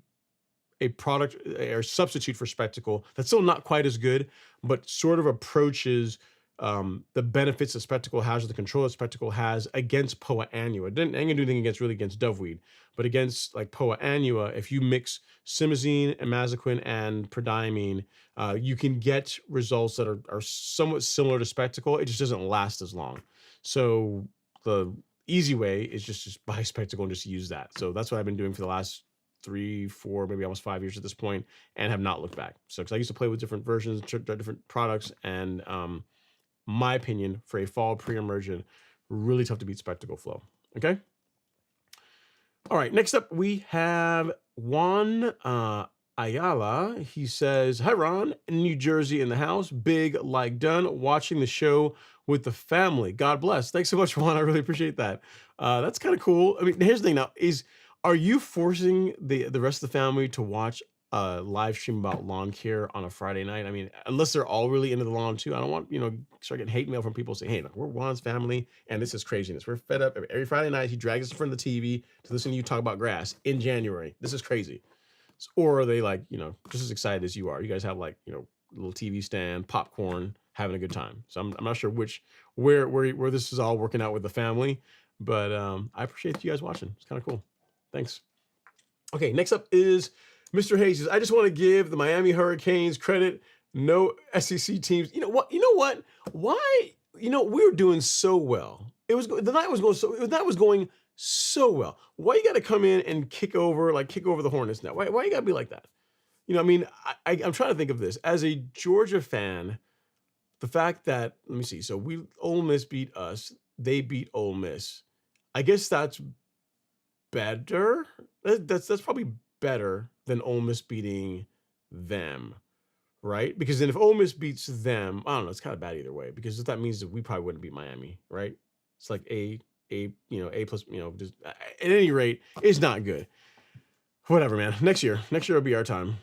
product or substitute for spectacle, that's still not quite as good, but sort of approaches the benefits that spectacle has, or the control that spectacle has against poa annua. It ain't gonna do anything against doveweed, but against like poa annua, if you mix simazine, imazaquin, and prodiamine, you can get results that are somewhat similar to spectacle. It just doesn't last as long. So the easy way is just buy spectacle and just use that. So that's what I've been doing for the last 3, 4, maybe almost 5 years at this point, and have not looked back. So, because I used to play with different versions, different products, and my opinion, for a fall pre-emergent, really tough to beat spectacle flow. Okay. All right. Next up, we have Juan Ayala. He says, "Hi, Ron, New Jersey in the house. Big like done. Watching the show with the family. God bless." Thanks so much, Juan. I really appreciate that. That's kind of cool. I mean, here's the thing now: are you forcing the rest of the family to watch a live stream about lawn care on a Friday night? I mean, unless they're all really into the lawn too. I don't want, start getting hate mail from people saying, "Hey, look, we're Juan's family, and this is craziness. We're fed up. Every Friday night, he drags us in front of the TV to listen to you talk about grass in January. This is crazy." Or are they like, just as excited as you are? You guys have like, little TV stand, popcorn, having a good time. So I'm not sure where this is all working out with the family, but I appreciate you guys watching. It's kind of cool. Thanks. Okay, next up is Mr. Hayes says, "I just want to give the Miami Hurricanes credit. No SEC teams." You know what? Why? We were doing so well. the night was going so well. Why you got to come in and kick over the Hornets now? Why you got to be like that? You know, I mean, I'm trying to think of this as a Georgia fan. The fact that, let me see. So Ole Miss beat us. They beat Ole Miss. I guess that's better. That's probably better than Ole Miss beating them, right? Because then if Ole Miss beats them, I don't know. It's kind of bad either way, because that means that we probably wouldn't beat Miami, right? It's like A plus, just at any rate, it's not good. Whatever, man. Next year will be our time.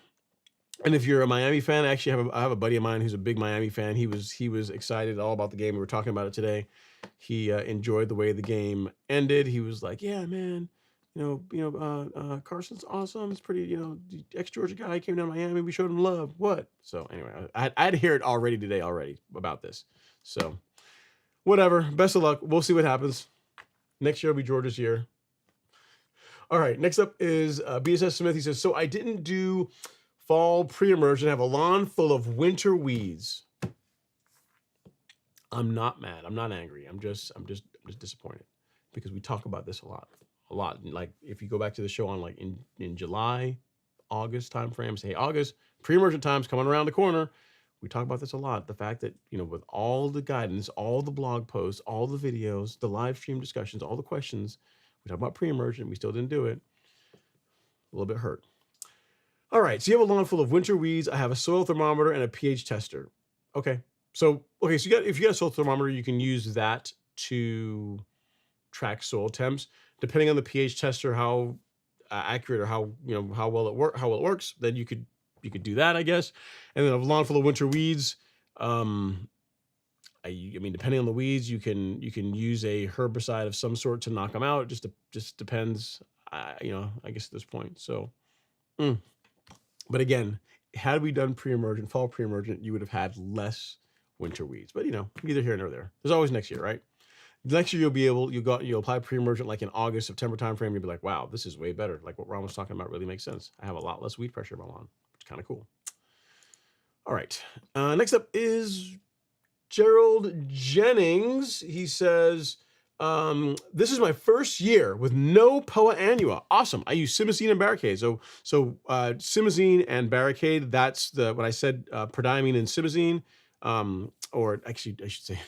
And if you're a Miami fan, actually, I have a buddy of mine who's a big Miami fan. He was excited all about the game. We were talking about it today. He enjoyed the way the game ended. He was like, "Yeah, man, Carson's awesome. It's pretty, the ex-Georgia guy came down to Miami. We showed him love. What?" So anyway, I'd hear it today about this. So whatever. Best of luck. We'll see what happens. Next year will be Georgia's year. All right. Next up is BSS Smith. He says, "So I didn't do fall pre-emergent. I have a lawn full of winter weeds." I'm not mad. I'm not angry. I'm just disappointed, because we talk about this a lot. Like if you go back to the show on like in July, August timeframe, say, "Hey, August, pre-emergent time's coming around the corner." We talk about this a lot. The fact that, with all the guidance, all the blog posts, all the videos, the live stream discussions, all the questions, we talk about pre-emergent. We still didn't do it. A little bit hurt. All right. So you have a lawn full of winter weeds. I have a soil thermometer and a pH tester. Okay. So if you got a soil thermometer, you can use that to track soil temps. Depending on the pH tester, how accurate or how well it works, then you could do that, I guess. And then a lawn full of winter weeds. I mean, depending on the weeds, you can use a herbicide of some sort to knock them out. Just depends. I guess at this point. So, but again, had we done fall pre-emergent, you would have had less winter weeds. But neither here nor there. There's always next year, right? Next year you'll apply pre-emergent like in August, September timeframe. You'll be like, wow, this is way better. Like what Ron was talking about really makes sense. I have a lot less weed pressure in my lawn. It's kind of cool. All right. Next up is Gerald Jennings. He says, "This is my first year with no POA annua. Awesome. I use simazine and barricade." So simazine and barricade, that's what I said, prodiamine and simazine, or actually I should say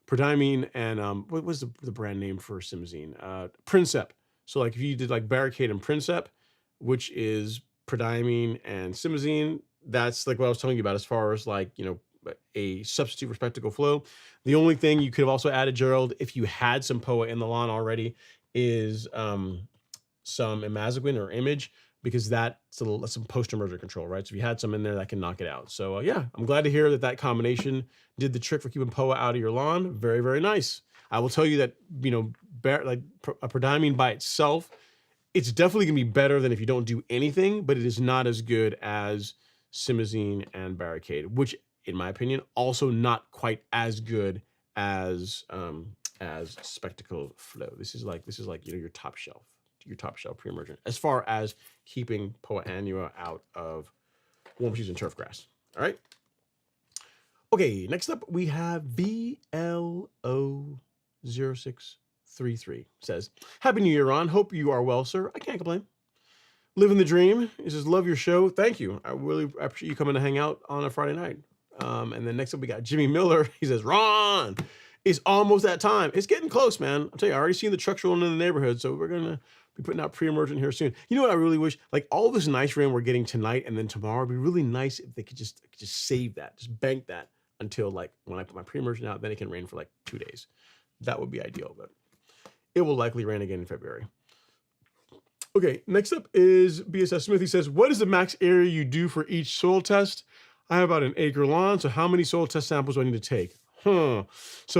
prodiamine and what was the brand name for simazine? Princep. So like if you did like barricade and Princep, which is prodiamine and simazine, that's like what I was telling you about as far as like, a substitute for spectacle flow. The only thing you could have also added, Gerald, if you had some POA in the lawn already, is some imazaquin or image, because that's some post-emergent control, right? So if you had some in there, that can knock it out. So yeah, I'm glad to hear that combination did the trick for keeping POA out of your lawn. Very, very nice. I will tell you that, like a prodiamine by itself, it's definitely gonna be better than if you don't do anything, but it is not as good as simazine and barricade, which in my opinion, also not quite as good as spectacle flow. This is like your top shelf pre-emergent as far as keeping POA annua out of warm season turf grass. All right. Okay, next up we have VLO0633 says, "Happy New Year, Ron. Hope you are well, sir. I can't complain. Living the dream." He says, "Love your show. Thank you. I really appreciate you coming to hang out on a Friday night." And then next up we got Jimmy Miller. He says, "Ron, it's almost that time. It's getting close, man. I'm telling you, I already seen the trucks rolling in the neighborhood, so we're gonna be putting out pre-emergent here soon." You know what I really wish? Like all this nice rain we're getting tonight and then tomorrow, it'd be really nice if they could just save that, just bank that until like when I put my pre-emergent out, then it can rain for like 2 days. That would be ideal, but it will likely rain again in February. Okay, next up is BSS Smith. He says, "What is the max area you do for each soil test? I have about an acre lawn, so how many soil test samples do I need to take?" So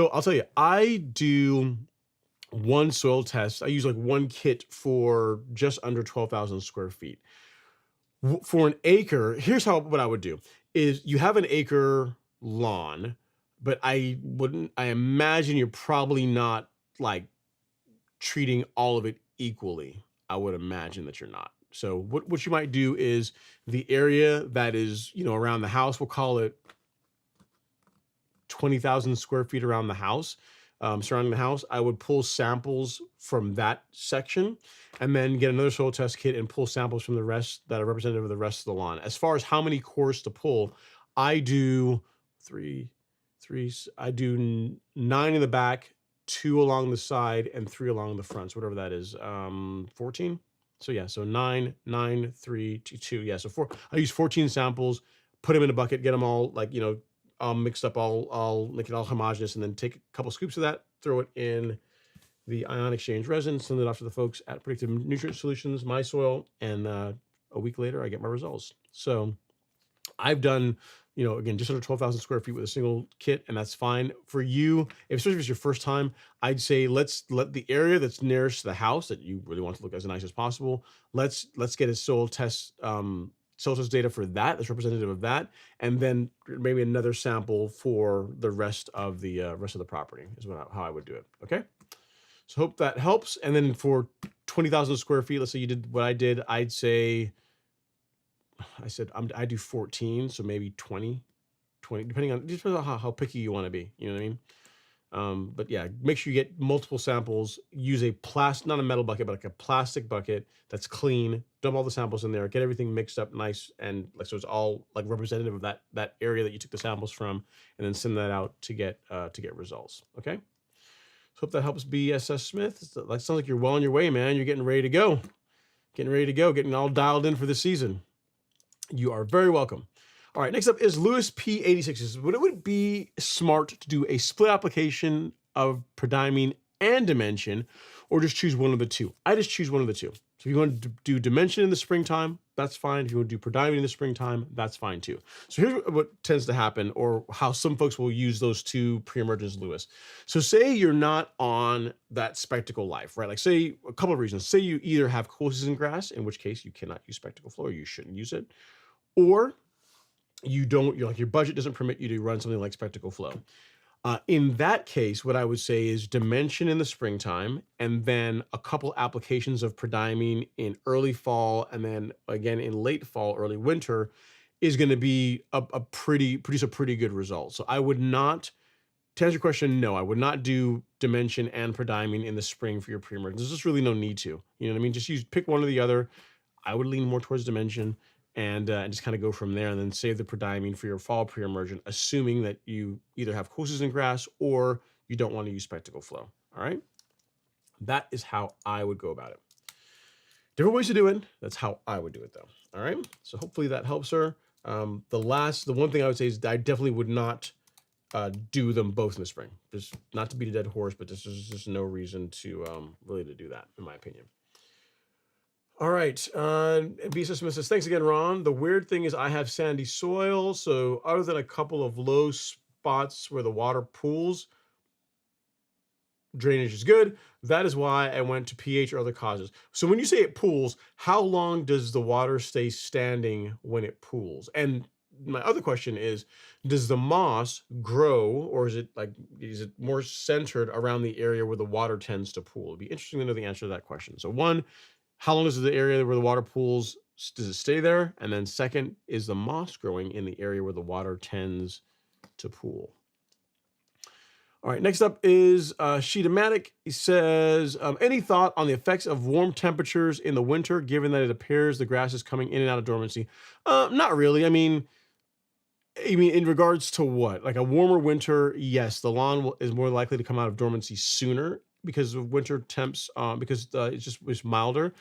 I'll tell you, I do one soil test. I use like one kit for just under 12,000 square feet. For an acre, here's what I would do is you have an acre lawn, but I imagine you're probably not like treating all of it equally. I would imagine that you're not. So what you might do is the area that is, around the house, we'll call it 20,000 square feet around the house. surrounding the house, I would pull samples from that section and then get another soil test kit and pull samples from the rest that are representative of the rest of the lawn. As far as how many cores to pull, I do three, I do 9 in the back, 2 along the side, and 3 along the front. So whatever that is, 14. So yeah, so 9, 9, 3, 2, 2. Yeah, so I use 14 samples, put them in a bucket, get them all like, all mixed up, I'll make it all homogeneous, and then take a couple scoops of that, throw it in the ion exchange resin, send it off to the folks at Predictive Nutrient Solutions, my soil, and a week later I get my results. So I've done, again, just under 12,000 square feet with a single kit, and that's fine for you. Especially if it's your first time, I'd say let's let the area that's nearest to the house that you really want to look as nice as possible. Let's get a soil test data for that's representative of that, and then maybe another sample for the rest of the property is how I would do it. Okay, so hope that helps. And then for 20,000 square feet, let's say you did what I did, I said I do 14, so maybe 20, depending on how picky you want to be. You know what I mean? But yeah, make sure you get multiple samples. Use a not a metal bucket, but like a plastic bucket that's clean. Dump all the samples in there. Get everything mixed up nice and like so it's all like representative of that area that you took the samples from, and then send that out to get results. Okay. So hope that helps, BSS Smith. Sounds like you're well on your way, man. You're getting ready to go. Getting all dialed in for the season. You are very welcome. All right, next up is Lewis P86. Would it be smart to do a split application of prodiamine and dimension, or just choose one of the two? I just choose one of the two. So if you want to do dimension in the springtime, that's fine. If you want to do prodiamine in the springtime, that's fine too. So here's what tends to happen, or how some folks will use those two pre-emergents Lewis. So say you're not on that spectacle life, right? Like say a couple of reasons. Say you either have cool season grass, in which case you cannot use spectacle flow, or you shouldn't use it, or your budget doesn't permit you to run something like spectacle flow. In that case, what I would say is dimension in the springtime, and then a couple applications of prodiamine in early fall, and then again in late fall, early winter, is going to be produce a pretty good result. So I would not, to answer your question, no, I would not do dimension and prodiamine in the spring for your pre-emergent. There's just really no need to. You know what I mean? Just pick one or the other. I would lean more towards dimension. And just kind of go from there, and then save the prodiamine for your fall pre-emergent, assuming that you either have cool season grass or you don't want to use spectacle flow. All right, that is how I would go about it. Different ways to do it. That's how I would do it, though. All right, so hopefully that helps her. The one thing I would say is I definitely would not do them both in the spring. Just not to beat a dead horse, but there's just no reason to really to do that, in my opinion. All right, BSS Smith says, thanks again, Ron. The weird thing is I have sandy soil, so other than a couple of low spots where the water pools, drainage is good. That is why I went to pH or other causes. So when you say it pools, how long does the water stay standing when it pools? And my other question is, does the moss grow, or is it more centered around the area where the water tends to pool? It'd be interesting to know the answer to that question. So one, how long is the area where the water pools, does it stay there? And then second, is the moss growing in the area where the water tends to pool? All right, next up is Sheetamatic. He says, any thought on the effects of warm temperatures in the winter, given that it appears the grass is coming in and out of dormancy? Not really. I mean, in regards to what? Like a warmer winter, yes, the lawn is more likely to come out of dormancy sooner because of winter temps, because it's milder.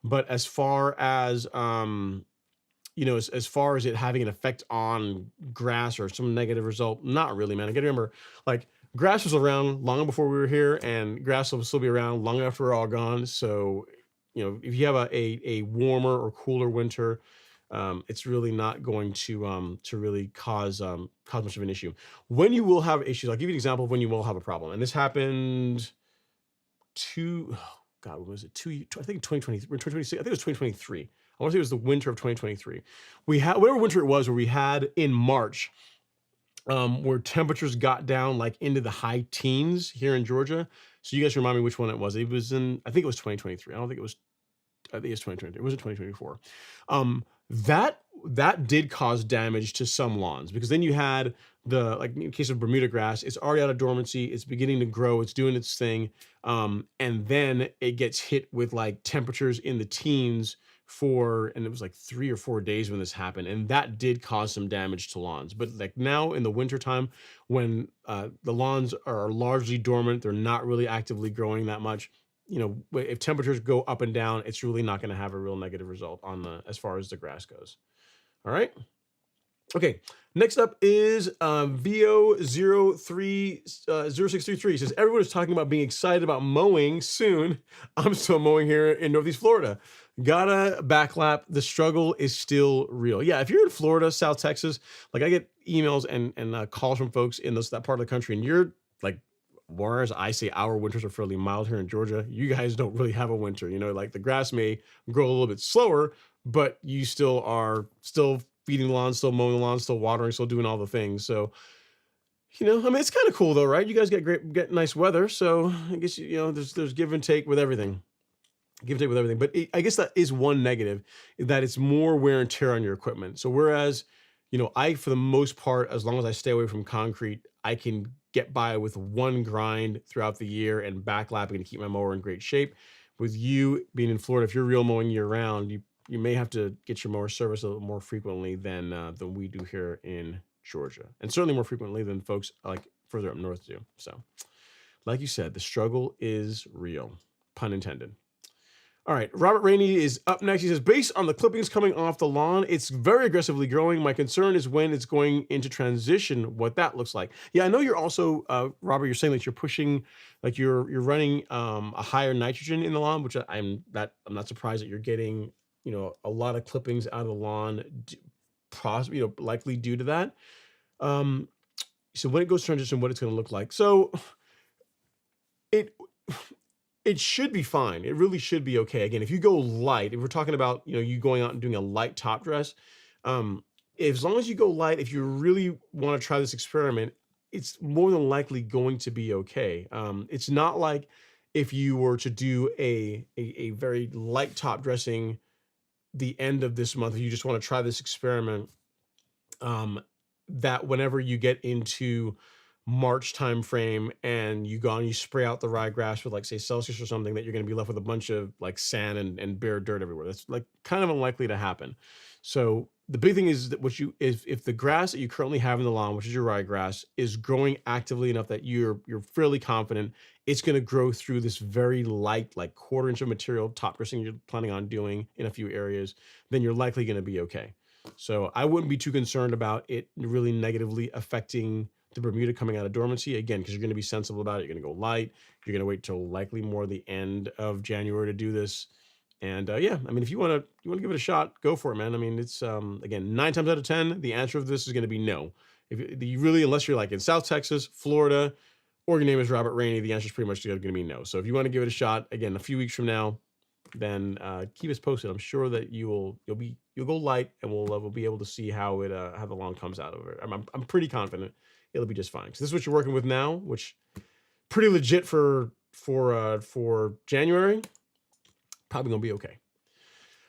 But as far as as far as it having an effect on grass or some negative result, not really, man. I gotta remember, like, grass was around long before we were here, and grass will still be around long after we're all gone. So, if you have a warmer or cooler winter, it's really not going to really cause much of an issue. When you will have issues, I'll give you an example of when you will have a problem, and this happened when was it? I think 2020, 2026. I think it was 2023. I want to say it was the winter of 2023. We had whatever winter it was where we had in March, where temperatures got down like into the high teens here in Georgia. So you guys remind me which one it was. It was I think it was 2023. I think it's 2023. It wasn't 2024. That did cause damage to some lawns, because then you had like in case of Bermuda grass, it's already out of dormancy. It's beginning to grow. It's doing its thing. And then it gets hit with like temperatures in the teens and it was like 3 or 4 days when this happened. And that did cause some damage to lawns. But like now in the wintertime, when the lawns are largely dormant, they're not really actively growing that much. If temperatures go up and down, it's really not going to have a real negative result as far as the grass goes. All right. Okay, next up is VO0633. It says, everyone is talking about being excited about mowing soon. I'm still mowing here in Northeast Florida. Gotta backlap. The struggle is still real. Yeah, if you're in Florida, South Texas, like I get emails and calls from folks in that part of the country, and you're like, whereas I say our winters are fairly mild here in Georgia, you guys don't really have a winter. Like the grass may grow a little bit slower, but you still are feeding the lawn, still mowing the lawn, still watering, still doing all the things. So, it's kind of cool though, right? You guys get nice weather. So I guess, there's give and take with everything. But I guess that is one negative, that it's more wear and tear on your equipment. So whereas, I, for the most part, as long as I stay away from concrete, I can get by with one grind throughout the year and backlapping to keep my mower in great shape. With you being in Florida, if you're real mowing year round, you may have to get your mower serviced a little more frequently than we do here in Georgia, and certainly more frequently than folks like further up north do. So, like you said, the struggle is real, pun intended. All right, Robert Rainey is up next. He says, based on the clippings coming off the lawn, it's very aggressively growing. My concern is when it's going into transition, what that looks like. Yeah, I know you're also, Robert, you're saying that you're pushing, like you're running a higher nitrogen in the lawn, which I'm not surprised that you're getting, a lot of clippings out of the lawn, likely due to that. So when it goes to transition, what it's going to look like. So it should be fine. It really should be okay. Again, if you go light, if we're talking about, you going out and doing a light top dress, as long as you go light, if you really want to try this experiment, it's more than likely going to be okay. It's not like if you were to do a very light top dressing the end of this month, if you just want to try this experiment, that whenever you get into March timeframe and you go and you spray out the ryegrass with, like, say, Celsius or something, that you're going to be left with a bunch of like sand and bare dirt everywhere. That's like kind of unlikely to happen. So the big thing is that if the grass that you currently have in the lawn, which is your ryegrass, is growing actively enough that you're fairly confident it's going to grow through this very light, like 1/4 inch of material top dressing you're planning on doing in a few areas, then you're likely going to be okay. So I wouldn't be too concerned about it really negatively affecting the Bermuda coming out of dormancy, again, because you're going to be sensible about it. You're going to go light. You're going to wait till likely more the end of January to do this. And yeah, I mean, if you want to give it a shot, go for it, man. I mean, it's again, 9 times out of 10, the answer of this is going to be no. If you really, unless you're like in South Texas, Florida, or your name is Robert Rainey, the answer is pretty much going to be no. So if you want to give it a shot, again, a few weeks from now, then keep us posted. I'm sure that you'll go light, and we'll be able to see how the lawn comes out of it. I'm pretty confident it'll be just fine. So this is what you're working with now, which pretty legit for January. Probably gonna be okay.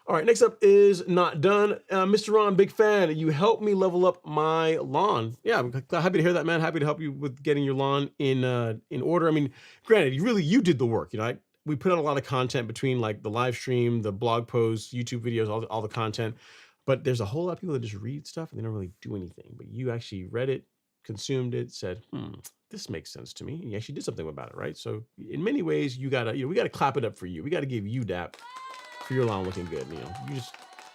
All right, next up is Not Done. Mr. Ron, big fan. You helped me level up my lawn. Yeah, I'm happy to hear that, man. Happy to help you with getting your lawn in order. I mean, granted, you did the work. We put out a lot of content between like the live stream, the blog posts, YouTube videos, all the content. But there's a whole lot of people that just read stuff and they don't really do anything. But you actually read it, consumed it, said, this makes sense to me. And you actually did something about it, right? So in many ways, we gotta clap it up for you. We gotta give you dap for your lawn looking good. You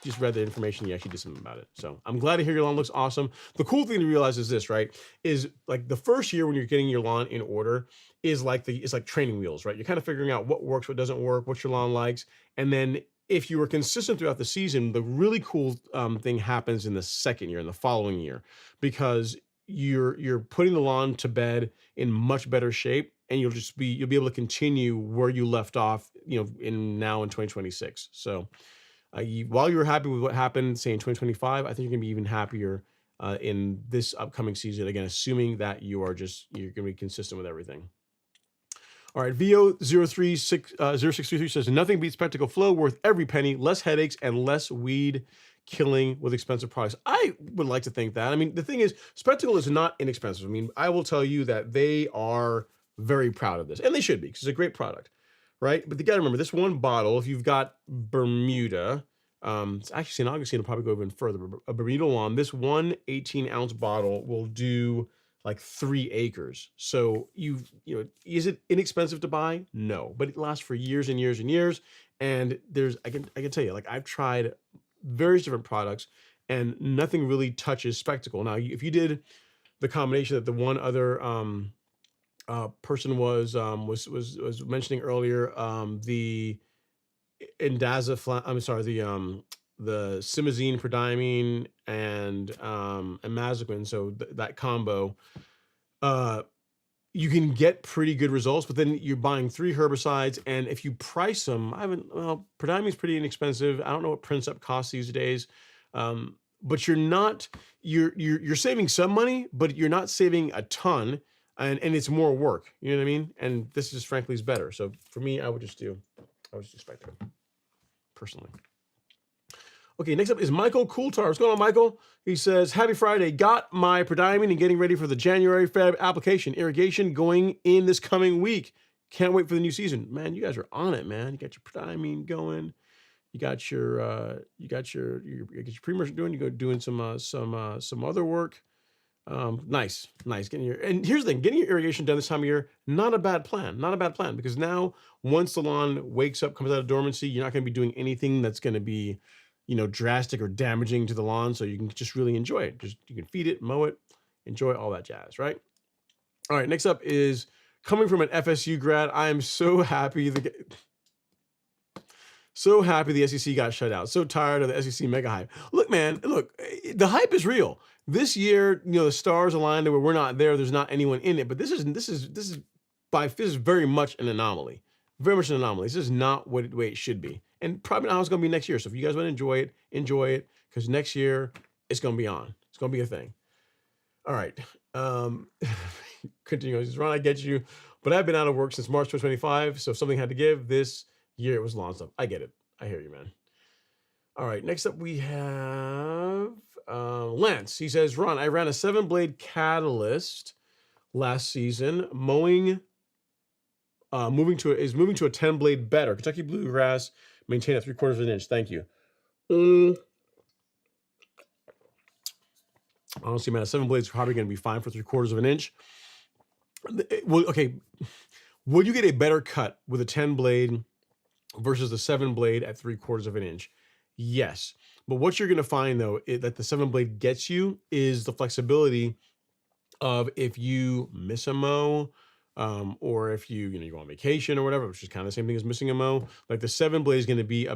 just read the information, you actually did something about it. So I'm glad to hear your lawn looks awesome. The cool thing to realize is this, right? Is like the first year when you're getting your lawn in order is like it's like training wheels, right? You're kind of figuring out what works, what doesn't work, what your lawn likes. And then if you were consistent throughout the season, the really cool thing happens in the second year, in the following year, because you're putting the lawn to bed in much better shape, and you'll be able to continue where you left off, in 2026. So while you were happy with what happened, say in 2025, I think you're gonna be even happier in this upcoming season. Again, assuming that you're gonna be consistent with everything. All right, VO0633 says, nothing beats Spectacle Flow, worth every penny, less headaches and less weed killing with expensive products. I would like to think that. I mean, the thing is, Spectacle is not inexpensive. I mean, I will tell you that they are very proud of this, and they should be, because it's a great product, right? But you got to remember, this one bottle, if you've got Bermuda, it's actually in Augustine, will probably go even further. A Bermuda lawn, this one 18-ounce bottle will do like 3 acres. So you know, is it inexpensive to buy? No, but it lasts for years and years and years. And I can tell you, like, I've tried various different products, and nothing really touches Spectacle. Now, if you did the combination that the one other person was mentioning earlier, the I'm sorry, the simazine, prodiamine, and mazoquin. So that combo, you can get pretty good results, but then you're buying 3 herbicides, and if you price them, prodiamine is pretty inexpensive. I don't know what Princeps costs these days, but you're saving some money, but you're not saving a ton, and it's more work. You know what I mean? And this just frankly is better. So for me, I would just expect it personally. Okay, next up is Michael Coulter. What's going on, Michael? He says, happy Friday. Got my prodiamine and getting ready for the January Feb application. Irrigation going in this coming week. Can't wait for the new season. Man, you guys are on it, man. You got your prodiamine going. You got your pre-emergent doing. You go doing some other work. Nice. And here's the thing, getting your irrigation done this time of year, not a bad plan, because now once the lawn wakes up, comes out of dormancy, you're not going to be doing anything that's going to be, drastic or damaging to the lawn. So you can just really enjoy it. You can feed it, mow it, enjoy all that jazz, right? All right. Next up is coming from an FSU grad. I am so happy the SEC got shut out. So tired of the SEC mega hype. Look, man, the hype is real. This year, the stars aligned where we're not there. There's not anyone in it. But this is very much an anomaly. Very much an anomaly. This is not the way it should be, and probably not how it's going to be next year. So if you guys want to enjoy it, because next year it's going to be on. It's going to be a thing. All right. Continuing. Ron, I get you, but I've been out of work since March 2025. So if something had to give, this year it was lawn stuff. I get it. I hear you, man. All right. Next up, we have Lance. He says, Ron, I ran a 7-blade catalyst last season. Moving to a 10-blade better. Kentucky bluegrass, maintain at 3/4 of an inch. Thank you. Honestly, man, a 7-blade is probably going to be fine for 3/4 of an inch. Well, okay. Would you get a better cut with a 10-blade versus the 7-blade at 3/4 of an inch? Yes. But what you're going to find, though, that the 7-blade gets you is the flexibility of if you miss a mow, or if you go on vacation or whatever, which is kind of the same thing as missing a mow. Like the 7-blade is going to be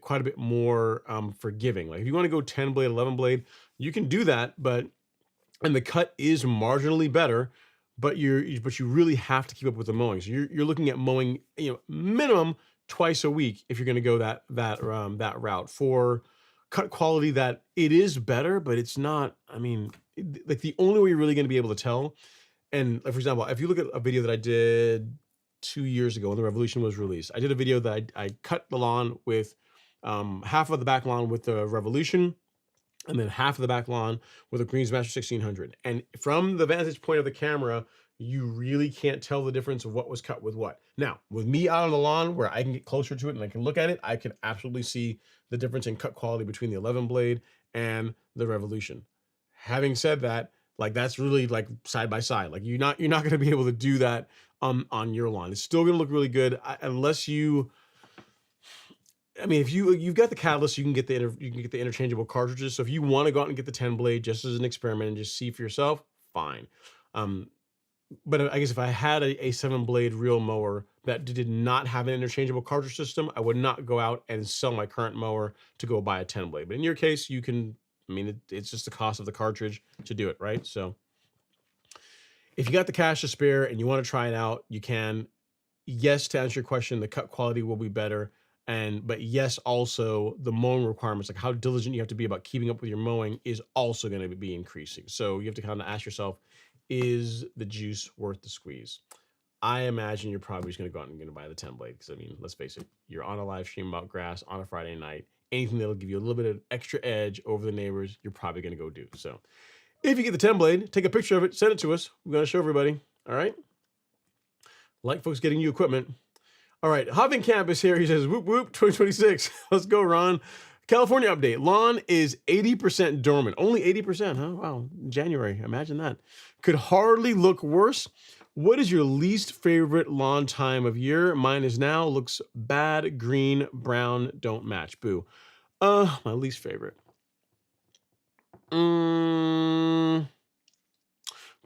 quite a bit more forgiving. Like if you want to go 10-blade, 11-blade, you can do that, and the cut is marginally better. But you really have to keep up with the mowing. So you're looking at mowing, minimum twice a week if you're going to go that route. For cut quality, that it is better, but it's not. I mean, like the only way you're really going to be able to tell. And like, for example, if you look at a video that I did 2 years ago when the Revolution was released, I did a video that I cut the lawn with half of the back lawn with the Revolution, and then half of the back lawn with a Greensmaster 1600. And from the vantage point of the camera, you really can't tell the difference of what was cut with what. Now, with me out on the lawn where I can get closer to it and I can look at it, I can absolutely see the difference in cut quality between the 11-blade and the Revolution. Having said that, like that's really like side by side. Like you're not going to be able to do that on your lawn. It's still going to look really good unless you. I mean, if you've got the catalyst, you can get the interchangeable cartridges. So if you want to go out and get the 10-blade just as an experiment and just see for yourself, fine. But I guess if I had a 7-blade reel mower that did not have an interchangeable cartridge system, I would not go out and sell my current mower to go buy a 10-blade. But in your case, you can. I mean, it's just the cost of the cartridge to do it, right? So if you got the cash to spare and you want to try it out, you can. Yes, to answer your question, the cut quality will be better. But yes, also the mowing requirements, like how diligent you have to be about keeping up with your mowing, is also going to be increasing. So you have to kind of ask yourself, is the juice worth the squeeze? I imagine you're probably just going to go out and buy the 10-blade, because I mean, let's face it, you're on a live stream about grass on a Friday night anything that'll give you a little bit of extra edge over the neighbors, you're probably going to go do. So if you get the 10 blade, take a picture of it, send it to us. We're going to show everybody. All right. Like folks getting you equipment. All right. Hopping Campus here. He says, whoop, whoop, 2026. Let's go, Ron. California update. Lawn is 80% dormant. Only 80%, huh? Wow. January. Imagine that. Could hardly look worse. What is your least favorite lawn time of year? Mine is now. Looks bad. Green, brown, don't match. Boo. My least favorite.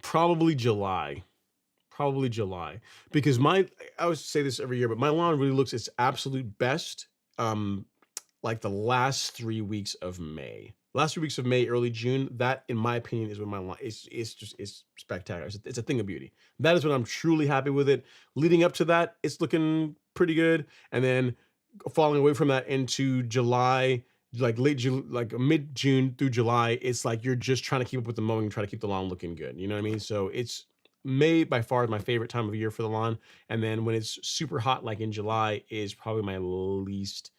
Probably July. Probably July. Because I always say this every year, but my lawn really looks its absolute best like the last 3 weeks of May. Last 3 weeks of May, early June, that, in my opinion, is when my lawn is spectacular. It's a thing of beauty. That is when I'm truly happy with it. Leading up to that, it's looking pretty good. And then falling away from that into July, like mid-June through July, it's like you're just trying to keep up with the mowing and try to keep the lawn looking good. You know what I mean? So it's May by far is my favorite time of year for the lawn. And then when it's super hot, like in July, is probably my least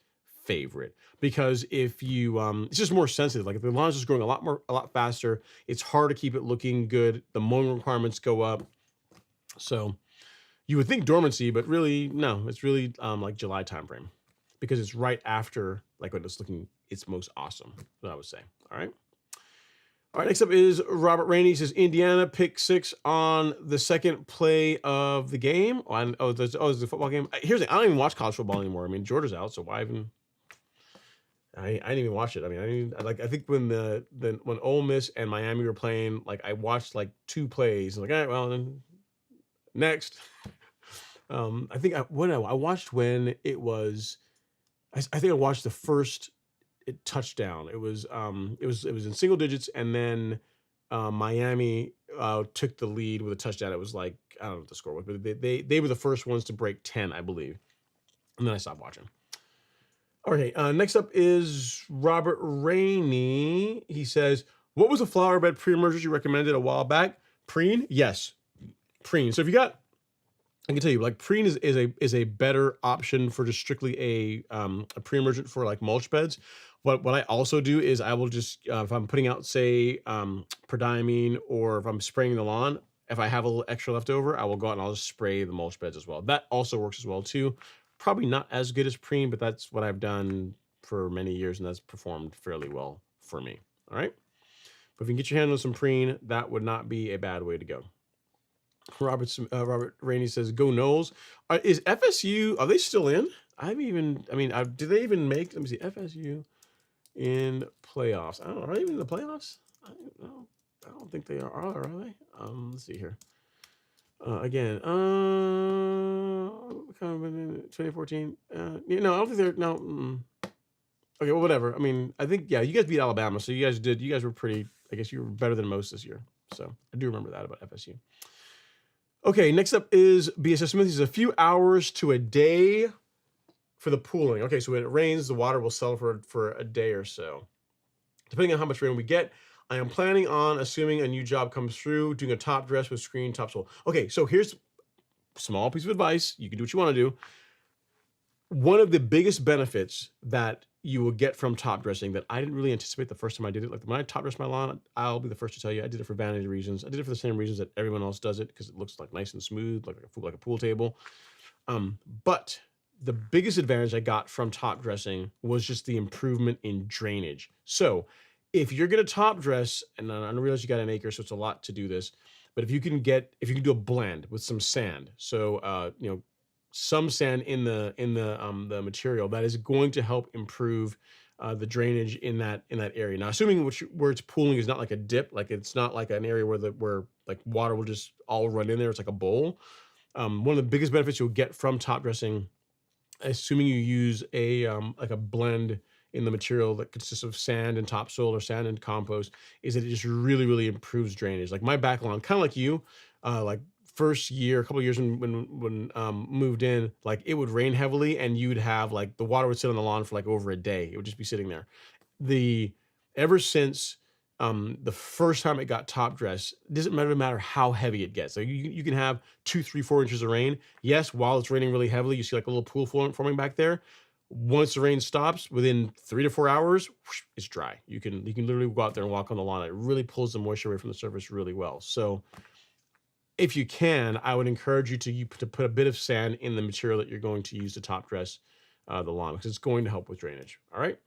favorite, because if you it's just more sensitive. Like if the lawn is just growing a lot faster, it's hard to keep it looking good. The mowing requirements go up. So you would think dormancy, but really no, it's really like July timeframe, because it's right after like when it's looking its most awesome. What I would say. All right. Next up is Robert Rainey. He says Indiana pick 6 on the second play of the game. It's the football game. Here's the thing, I don't even watch college football anymore. I mean, Georgia's out, so why even? I didn't even watch it. I mean, I think when when Ole Miss and Miami were playing, like I watched like 2 plays. Like, all right, well then next. I think I watched when it was. I think I watched the first touchdown. It was in single digits, and then Miami took the lead with a touchdown. It was like, I don't know what the score was, but they were the first ones to break 10, I believe. And then I stopped watching. Okay, next up is Robert Rainey. He says, what was the flower bed pre-emergent you recommended a while back? Preen? Yes, preen. So if you got, I can tell you, like preen is a better option for just strictly a pre-emergent for like mulch beds. What I also do is I will just, if I'm putting out, say, prodiamine, or if I'm spraying the lawn, if I have a little extra left over, I will go out and I'll just spray the mulch beds as well. That also works as well too. Probably not as good as preen, but that's what I've done for many years, and that's performed fairly well for me. All right. But if you can get your hand on some preen, that would not be a bad way to go. Robert Rainey says, go Knowles. Is FSU, are they still in? Did they even make, let me see, FSU in playoffs? I don't know, are they even in the playoffs? I don't think they are they? Let's see here. Again, kind of in 2014. I don't think they're, no. Okay, well, whatever. I mean, I think, yeah, you guys beat Alabama, so you guys were pretty, I guess you were better than most this year. So I do remember that about FSU. Okay, next up is BSS Smith. He says a few hours to a day for the pooling. Okay, so when it rains, the water will settle for a day or so. Depending on how much rain we get, I am planning on, assuming a new job comes through, doing a top dress with screen topsoil. Okay, so here's a small piece of advice. You can do what you want to do. One of the biggest benefits that you will get from top dressing that I didn't really anticipate the first time I did it, like when I top dressed my lawn, I'll be the first to tell you, I did it for vanity reasons. I did it for the same reasons that everyone else does it, because it looks like nice and smooth, like a pool table. But the biggest advantage I got from top dressing was just the improvement in drainage. So if you're going to top dress, and I realize you got an acre, so it's a lot to do this, but if you can do a blend with some sand, so some sand in the material, that is going to help improve the drainage in that area. Now, assuming where it's pooling is not like a dip, like it's not like an area where like water will just all run in there. It's like a bowl. One of the biggest benefits you'll get from top dressing, assuming you use like a blend in the material that consists of sand and topsoil or sand and compost, is that it just really, really improves drainage. Like my back lawn, kind of like you, like first year, a couple of years when moved in, like it would rain heavily and you'd have like the water would sit on the lawn for like over a day. It would just be sitting there. Ever since the first time it got top dressed, it doesn't matter how heavy it gets. So you can have 2, 3, 4 inches of rain. Yes, while it's raining really heavily, you see like a little pool forming back there. Once the rain stops, within 3 to 4 hours, whoosh, it's dry. You can literally go out there and walk on the lawn. It really pulls the moisture away from the surface really well. So if you can, I would encourage you to put a bit of sand in the material that you're going to use to top dress the lawn, because it's going to help with drainage. All right.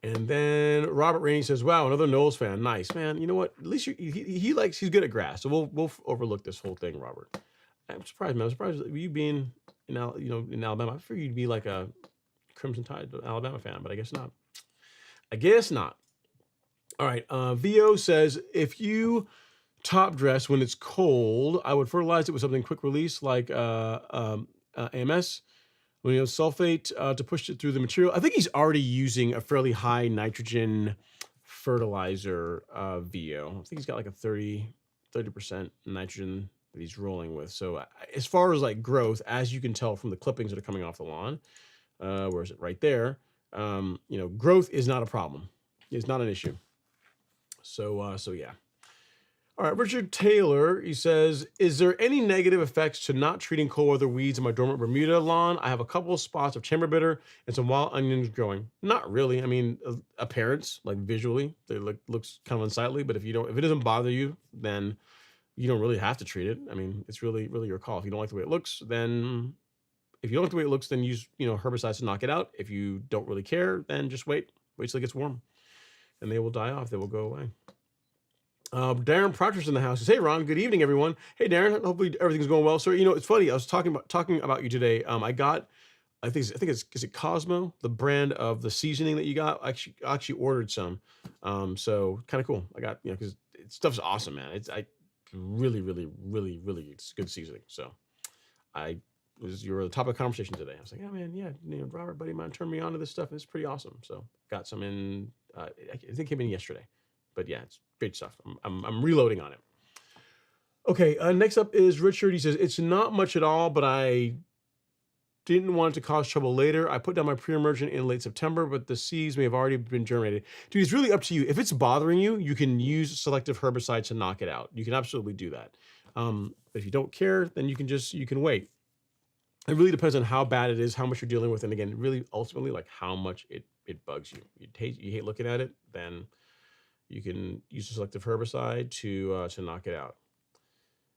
And then Robert Rainey says, "Wow, another Knowles fan. Nice, man. You know what? At least he's good at grass. So we'll overlook this whole thing, Robert. I'm surprised, man. I'm surprised that you being in Alabama. I figured you'd be like a Crimson Tide Alabama fan, but I guess not. I guess not. All right. VO says, if you top dress when it's cold, I would fertilize it with something quick release like AMS, sulfate to push it through the material. I think he's already using a fairly high nitrogen fertilizer, VO. I think he's got like a 30% nitrogen that he's rolling with. So as far as like growth, as you can tell from the clippings that are coming off the lawn, where is it? Right there. Growth is not a problem. It's not an issue. So yeah. All right, Richard Taylor, he says, is there any negative effects to not treating cold weather weeds in my dormant Bermuda lawn? I have a couple of spots of chamber bitter and some wild onions growing. Not really. I mean, appearance, like visually, they looks kind of unsightly, but if it doesn't bother you, then you don't really have to treat it. I mean, it's really, really your call. If you don't like the way it looks, then use, herbicides to knock it out. If you don't really care, then just wait till it gets warm and they will die off. They will go away. Darren Proctor's in the house. Says, "Hey Ron, good evening, everyone." Hey Darren, hopefully everything's going well. So it's funny. I was talking about you today. I think is it Cosmo, the brand of the seasoning that you got. I actually ordered some. So kind of cool. I got because stuff's awesome, man. It's really, really, really, really it's good seasoning. So you were at the top of the conversation today. I was like, oh man, yeah, Robert, buddy of mine turned me on to this stuff. It's pretty awesome. So got some in. I think it came in yesterday. But yeah, it's great stuff. I'm reloading on it. Okay, next up is Richard. He says, it's not much at all, but I didn't want it to cause trouble later. I put down my pre-emergent in late September, but the seeds may have already been germinated. Dude, it's really up to you. If it's bothering you, you can use selective herbicide to knock it out. You can absolutely do that. If you don't care, then you can wait. It really depends on how bad it is, how much you're dealing with, and again, really ultimately like how much it bugs you. You hate looking at it, then you can use a selective herbicide to knock it out.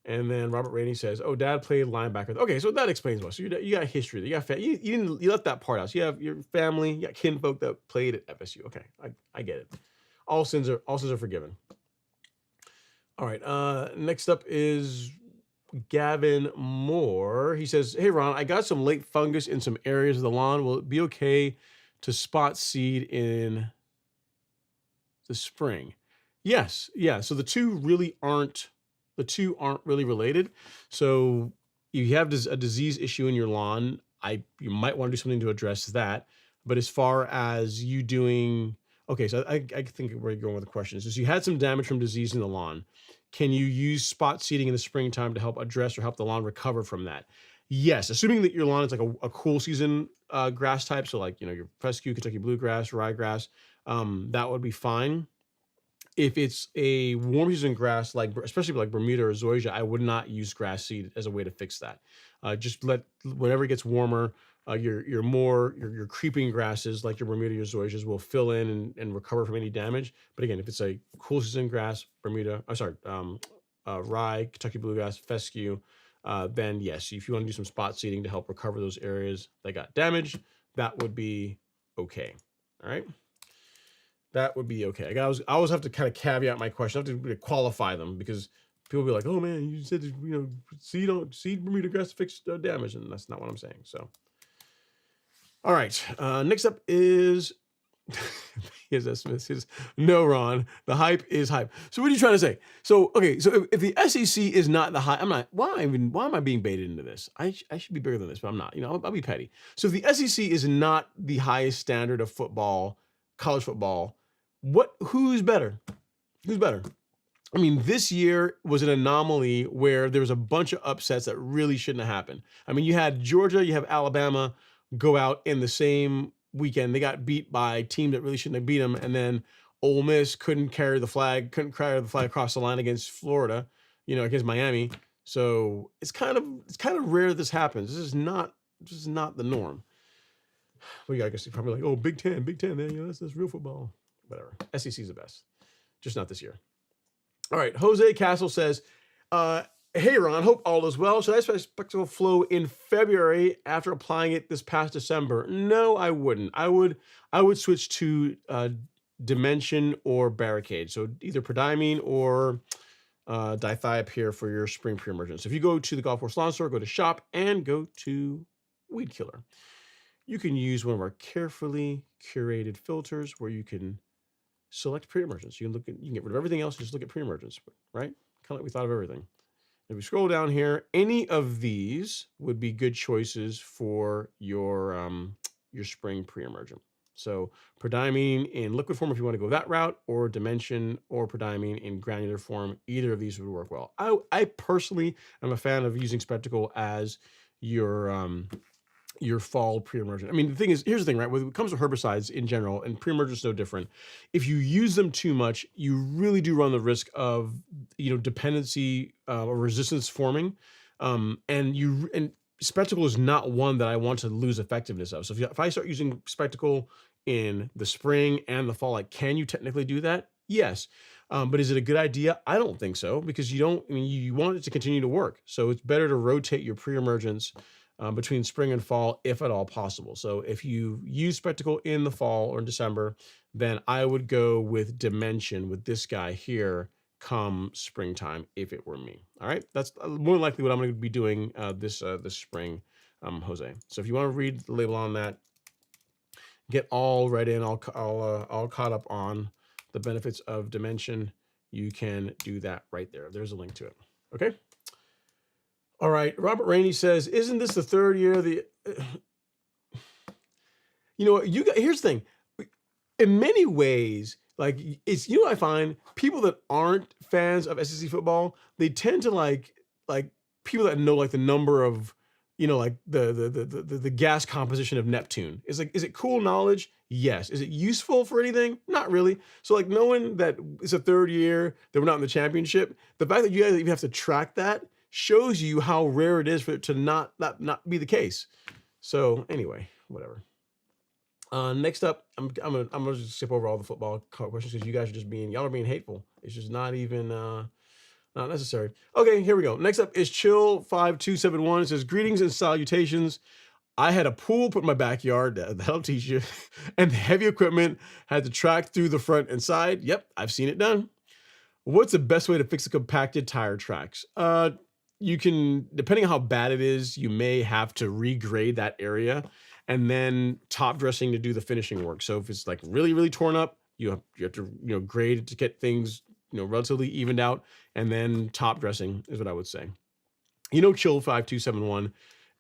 And then Robert Rainey says, "Oh, Dad played linebacker." Okay, so that explains most. So you got history. You got you left that part out. So you have your family, you got kinfolk that played at FSU. Okay, I get it. All sins are forgiven. All right. Next up is Gavin Moore. He says, "Hey Ron, I got some late fungus in some areas of the lawn. Will it be okay to spot seed in the spring?" Yes. Yeah. So the two aren't really related. So if you have a disease issue in your lawn, you might want to do something to address that. But as far as you doing, okay, so I think where you're going with the question is, you had some damage from disease in the lawn. Can you use spot seeding in the springtime to help address or help the lawn recover from that? Yes, assuming that your lawn is like a cool season grass type, so like your fescue, Kentucky bluegrass, ryegrass, that would be fine. If it's a warm season grass, especially like Bermuda or zoysia, I would not use grass seed as a way to fix that. Just whenever it gets warmer, your creeping grasses like your Bermuda, your zoysias will fill in and recover from any damage. But again, if it's a cool season grass, rye, Kentucky bluegrass, fescue, then yes, if you want to do some spot seeding to help recover those areas that got damaged, that would be okay. All right. That would be okay. I always have to kind of caveat my question. I have to qualify them because people will be like, "Oh man, you said seed Bermuda grass to fix damage," and that's not what I'm saying. So, all right. Next up is Smith. No, Ron. The hype is hype. So what are you trying to say? So okay. So if the SEC is not the hype, I'm not. Why am I being baited into this? I should be bigger than this, but I'm not. I'll be petty. So if the SEC is not the highest standard of football, college football, who's better? Who's better? I mean, this year was an anomaly where there was a bunch of upsets that really shouldn't have happened. I mean, you had Georgia, you have Alabama go out in the same weekend. They got beat by a team that really shouldn't have beat them. And then Ole Miss couldn't carry the flag across the line against Florida, against Miami. So it's kind of rare this happens. This is not the norm. Well, yeah, I guess you're probably like, oh, Big Ten, man, that's real football. Whatever. SEC is the best, just not this year. All right, Jose Castle says, hey, Ron, hope all is well. Should I expect spectacle flow in February after applying it this past December? No, I wouldn't. I would switch to Dimension or Barricade. So either Prodiamine or dithiopyr for your spring pre-emergence. So if you go to the Golf Course Lawn Store, go to Shop, and go to Weed Killer. You can use one of our carefully curated filters where you can select pre-emergence. You can get rid of everything else and just look at pre-emergence, right? Kind of like we thought of everything. If we scroll down here, any of these would be good choices for your spring pre-emergent. So Prodiamine in liquid form if you want to go that route, or Dimension or Prodiamine in granular form. Either of these would work well. I personally am a fan of using Spectacle as your fall pre-emergent. I mean, the thing is, here's the thing, right? When it comes to herbicides in general, and pre-emergent is no different. If you use them too much, you really do run the risk of, dependency or resistance forming. And Spectacle is not one that I want to lose effectiveness of. So if I start using Spectacle in the spring and the fall, like, can you technically do that? Yes. But is it a good idea? I don't think so, because you want it to continue to work. So it's better to rotate your pre-emergence between spring and fall, if at all possible. So if you use Spectacle in the fall or in December, then I would go with Dimension with this guy here come springtime if it were me. All right, that's more likely what I'm going to be doing this spring, Jose. So if you want to read the label on that, get all right in, all caught up on the benefits of Dimension, you can do that right there. There's a link to it. Okay. All right, Robert Rainey says, isn't this the third year of the... here's the thing. In many ways, like, it's, I find people that aren't fans of SEC football, they tend to like people that know, like, the number of, like the gas composition of Neptune. Is it cool knowledge? Yes. Is it useful for anything? Not really. So, like, knowing that it's a third year that we're not in the championship, the fact that you guys even have to track that shows you how rare it is for it to not be the case. So anyway, whatever. Next up, I'm gonna just skip over all the football questions because y'all are being hateful. It's just not even not necessary. Okay, here we go. Next up is Chill5271. It says, greetings and salutations. I had a pool put in my backyard, that'll teach you, and the heavy equipment had to track through the front and side. Yep, I've seen it done. What's the best way to fix the compacted tire tracks? You can, depending on how bad it is, you may have to regrade that area and then top dressing to do the finishing work. So if it's like really, really torn up, you have to grade it to get things relatively evened out, and then top dressing is what I would say. Chill5271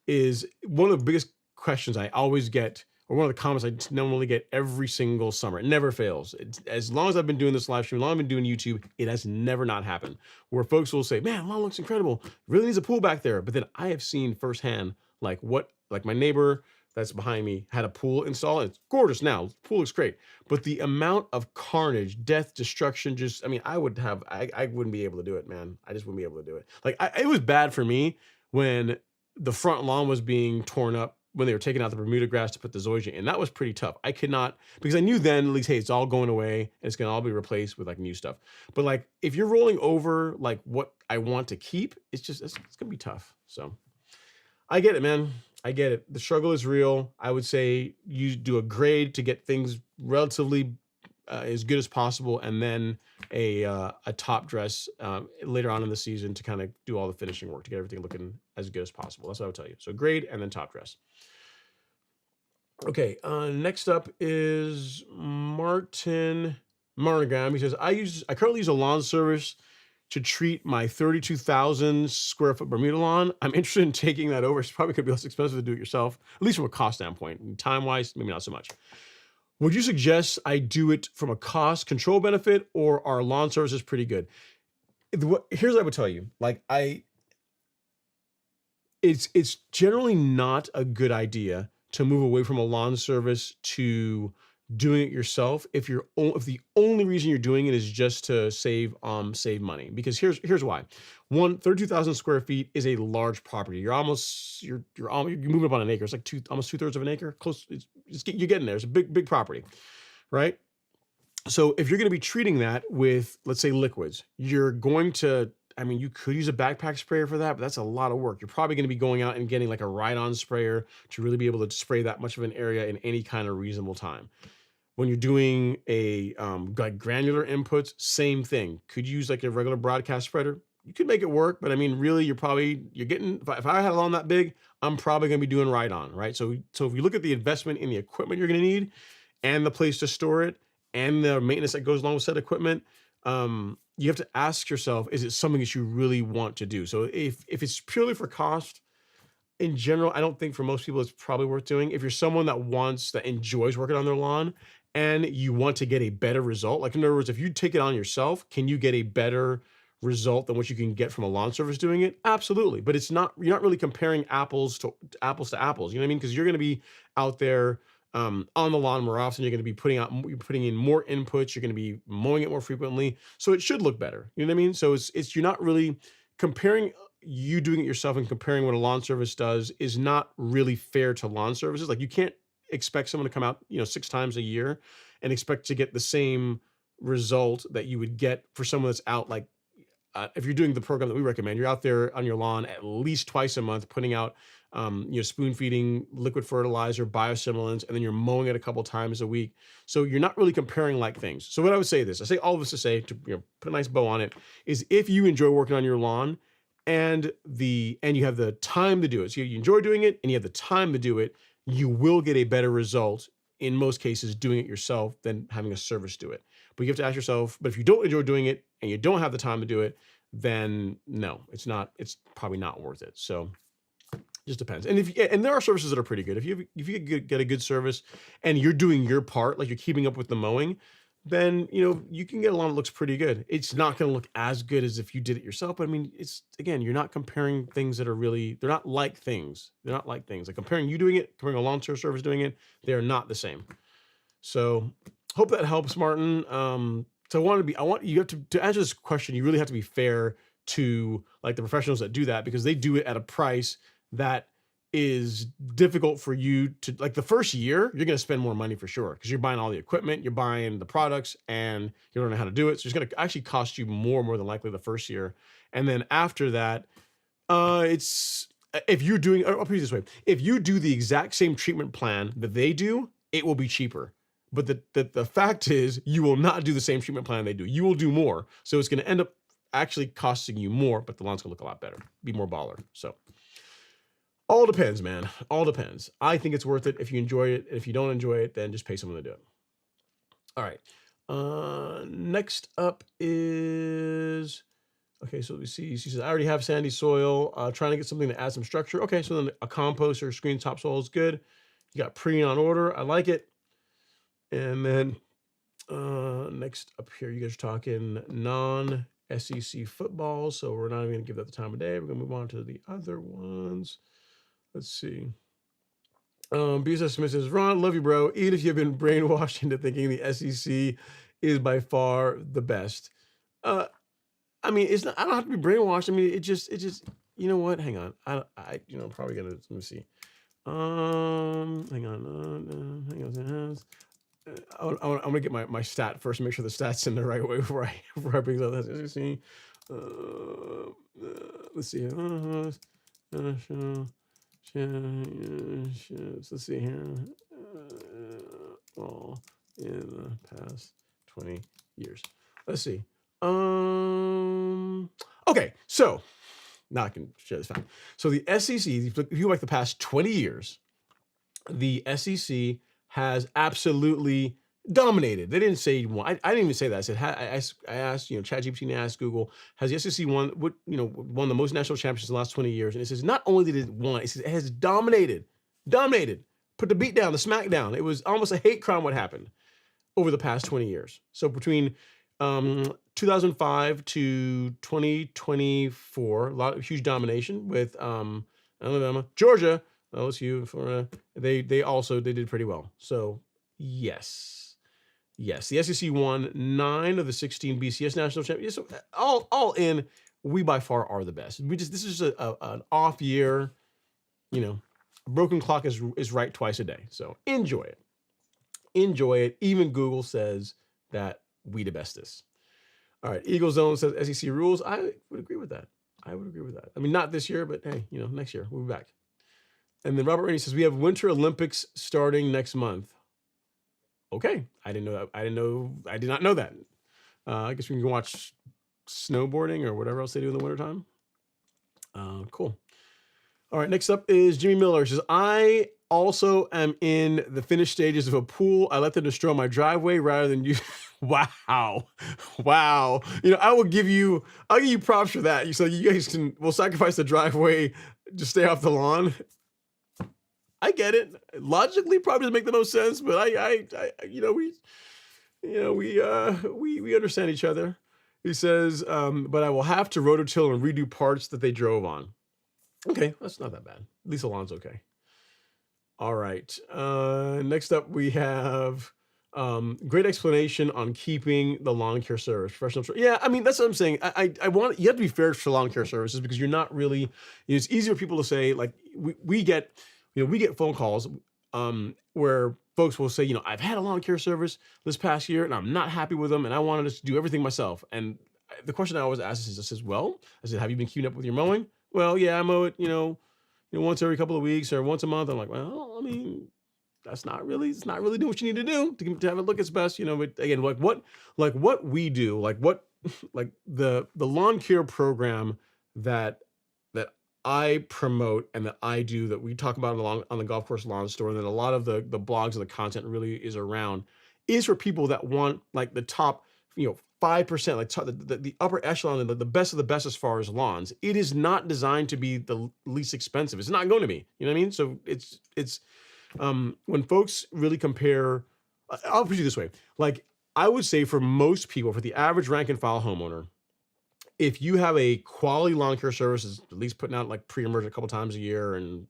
is one of the biggest questions I always get, or one of the comments I normally get every single summer. It never fails. As long as I've been doing this live stream, as long as I've been doing YouTube, it has never not happened. Where folks will say, man, lawn looks incredible. Really needs a pool back there. But then I have seen firsthand, like my neighbor that's behind me had a pool installed. It's gorgeous now. The pool looks great. But the amount of carnage, death, destruction, I wouldn't be able to do it, man. I just wouldn't be able to do it. Like, it was bad for me when the front lawn was being torn up, when they were taking out the Bermuda grass to put the zoysia in. That was pretty tough. I could not, because I knew then, at least, hey, it's all going away and it's going to all be replaced with like new stuff. But like, if you're rolling over like what I want to keep, it's going to be tough. So I get it, man. I get it. The struggle is real. I would say you do a grade to get things relatively as good as possible, and then a top dress later on in the season to kind of do all the finishing work to get everything looking as good as possible. That's what I would tell you. So grade and then top dress. Okay, next up is Martin Monogram. He says, I currently use a lawn service to treat my 32,000 square foot Bermuda lawn. I'm interested in taking that over. It's probably going to be less expensive to do it yourself, at least from a cost standpoint. Time-wise, maybe not so much. Would you suggest I do it from a cost control benefit, or are lawn services pretty good? Here's what I would tell you. Like, it's generally not a good idea to move away from a lawn service to doing it yourself if the only reason you're doing it is just to save money. Because here's why. 32,000 square feet is a large property. You're moving up on an acre. It's like almost 2/3 of an acre. Close. You're getting there. It's a big property, right? So if you're going to be treating that with, let's say, liquids, you're going to, I mean, you could use a backpack sprayer for that, but that's a lot of work. You're probably going to be going out and getting like a ride-on sprayer to really be able to spray that much of an area in any kind of reasonable time. When you're doing a like granular inputs, same thing. Could you use like a regular broadcast spreader? You could make it work, but I mean, really, you're getting, if I had a lawn that big, I'm probably going to be doing ride-on, right? So if you look at the investment in the equipment you're going to need and the place to store it, and the maintenance that goes along with said equipment, you have to ask yourself, is it something that you really want to do? So if it's purely for cost, in general, I don't think for most people it's probably worth doing. If you're someone that enjoys working on their lawn and you want to get a better result, like in other words, if you take it on yourself, can you get a better result than what you can get from a lawn service doing it? Absolutely. But you're not really comparing apples to apples. You know what I mean? Because you're going to be out there on the lawn more often. You're going to be putting in more inputs. You're going to be mowing it more frequently. So it should look better. You know what I mean? So you're not really comparing you doing it yourself and comparing what a lawn service does is not really fair to lawn services. Like you can't expect someone to come out, 6 times a year and expect to get the same result that you would get for someone that's out like, if you're doing the program that we recommend, you're out there on your lawn at least twice a month, putting out, spoon feeding, liquid fertilizer, biostimulants, and then you're mowing it a couple times a week. So you're not really comparing like things. So what I would say I say all of this to say, to put a nice bow on it, is if you enjoy working on your lawn and you have the time to do it, so you enjoy doing it and you have the time to do it, you will get a better result in most cases doing it yourself than having a service do it. But you have to ask yourself, but if you don't enjoy doing it and you don't have the time to do it, then no, it's probably not worth it. So it just depends. And there are services that are pretty good. If you get a good service and you're doing your part, like you're keeping up with the mowing, then you can get a lawn that looks pretty good. It's not going to look as good as if you did it yourself, but I mean, you're not comparing things that they're not like things. They're not like things. Like comparing you doing it, comparing a lawn service doing it, they are not the same. So hope that helps, Martin. So you have to answer this question, you really have to be fair to like the professionals that do that, because they do it at a price that is difficult for you to, like the first year, you're going to spend more money for sure, because you're buying all the equipment, you're buying the products, and you don't know how to do it. So it's going to actually cost you more than likely the first year. And then after that, if you're doing, I'll put it this way, if you do the exact same treatment plan that they do, it will be cheaper. But the fact is, you will not do the same treatment plan they do. You will do more. So it's going to end up actually costing you more, but the lawn's going to look a lot better, be more baller. So all depends, man. All depends. I think it's worth it if you enjoy it. If you don't enjoy it, then just pay someone to do it. All right. Next up is, okay, so we see, she says, I already have sandy soil, trying to get something to add some structure. Okay, so then a compost or screen topsoil is good. You got pre on order. I like it. And then next up here, you guys are talking non-SEC football, so we're not even going to give that the time of day. We're going to move on to the other ones. Let's see. BSS Smith says, Ron, love you, bro. Even if you've been brainwashed into thinking the SEC is by far the best. I mean, it's not, I don't have to be brainwashed. I mean, it just, you know what? Hang on. I probably gotta, let me see. Hang on. I'm gonna get my stat first, make sure the stat's in the right way before I bring up that. Let's see. Let's see here. All in the past 20 years. Let's see. Okay, so now I can share this fact. So the SEC, if you like the past 20 years, the SEC has absolutely dominated. They didn't say one. I didn't even say that. I said, I asked, ChatGPT, asked Google, has the SEC won the most national championships in the last 20 years? And it says, not only did it won, it says it has dominated, put the beat down, the smack down. It was almost a hate crime what happened over the past 20 years. So between 2005 to 2024, a lot of huge domination with Alabama, Georgia, LSU, Florida. They did pretty well. So Yes. Yes. The SEC won 9 of the 16 BCS national champions. So all in, we by far are the best. This is an off year, you know, broken clock is right twice a day. So enjoy it. Enjoy it. Even Google says that we the bestest. All right. Eagle Zone says SEC rules. I would agree with that. I mean, not this year, but hey, next year we'll be back. And then Robert Rainey says we have Winter Olympics starting next month. Okay. I didn't know that. I did not know that. I guess we can watch snowboarding or whatever else they do in the wintertime. Cool. All right. Next up is Jimmy Miller. He says, I also am in the finished stages of a pool. I let them destroy my driveway rather than you. Wow. I'll give you props for that. So you guys will sacrifice the driveway, just stay off the lawn. I get it. Logically, probably doesn't make the most sense, but we understand each other. He says, but I will have to rototill and redo parts that they drove on. Okay, that's not that bad. At least the lawn's okay. All right. Next up, we have great explanation on keeping the lawn care service professional. Yeah, I mean, that's what I'm saying. I want you have to be fair for lawn care services because you're not really. It's easier for people to say like we get phone calls where folks will say, I've had a lawn care service this past year and I'm not happy with them and I wanted to do everything myself. And the question I always ask is, have you been queuing up with your mowing? Well, yeah, I mow it, once every couple of weeks or once a month. I'm like, well, I mean, it's not really doing what you need to do to have it look its best, but again, what we do, like the lawn care program that I promote and that I do that we talk about on the Golf Course Lawn Store and that a lot of the blogs and the content really is around is for people that want like the top, 5%, like the upper echelon, the best of the best as far as lawns. It is not designed to be the least expensive. It's not going to be, you know what I mean? So it's when folks really compare, I'll put it this way. Like I would say for most people, for the average rank and file homeowner, if you have a quality lawn care service, at least putting out like pre-emergent a couple times a year and,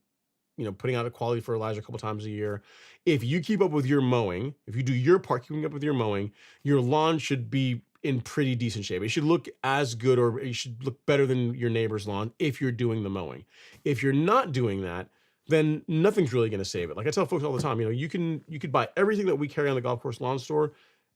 putting out a quality fertilizer a couple times a year, if you keep up with your mowing, if you do your part, keeping up with your mowing, your lawn should be in pretty decent shape. It should look as good or it should look better than your neighbor's lawn if you're doing the mowing. If you're not doing that, then nothing's really going to save it. Like I tell folks all the time, you could buy everything that we carry on the Golf Course Lawn Store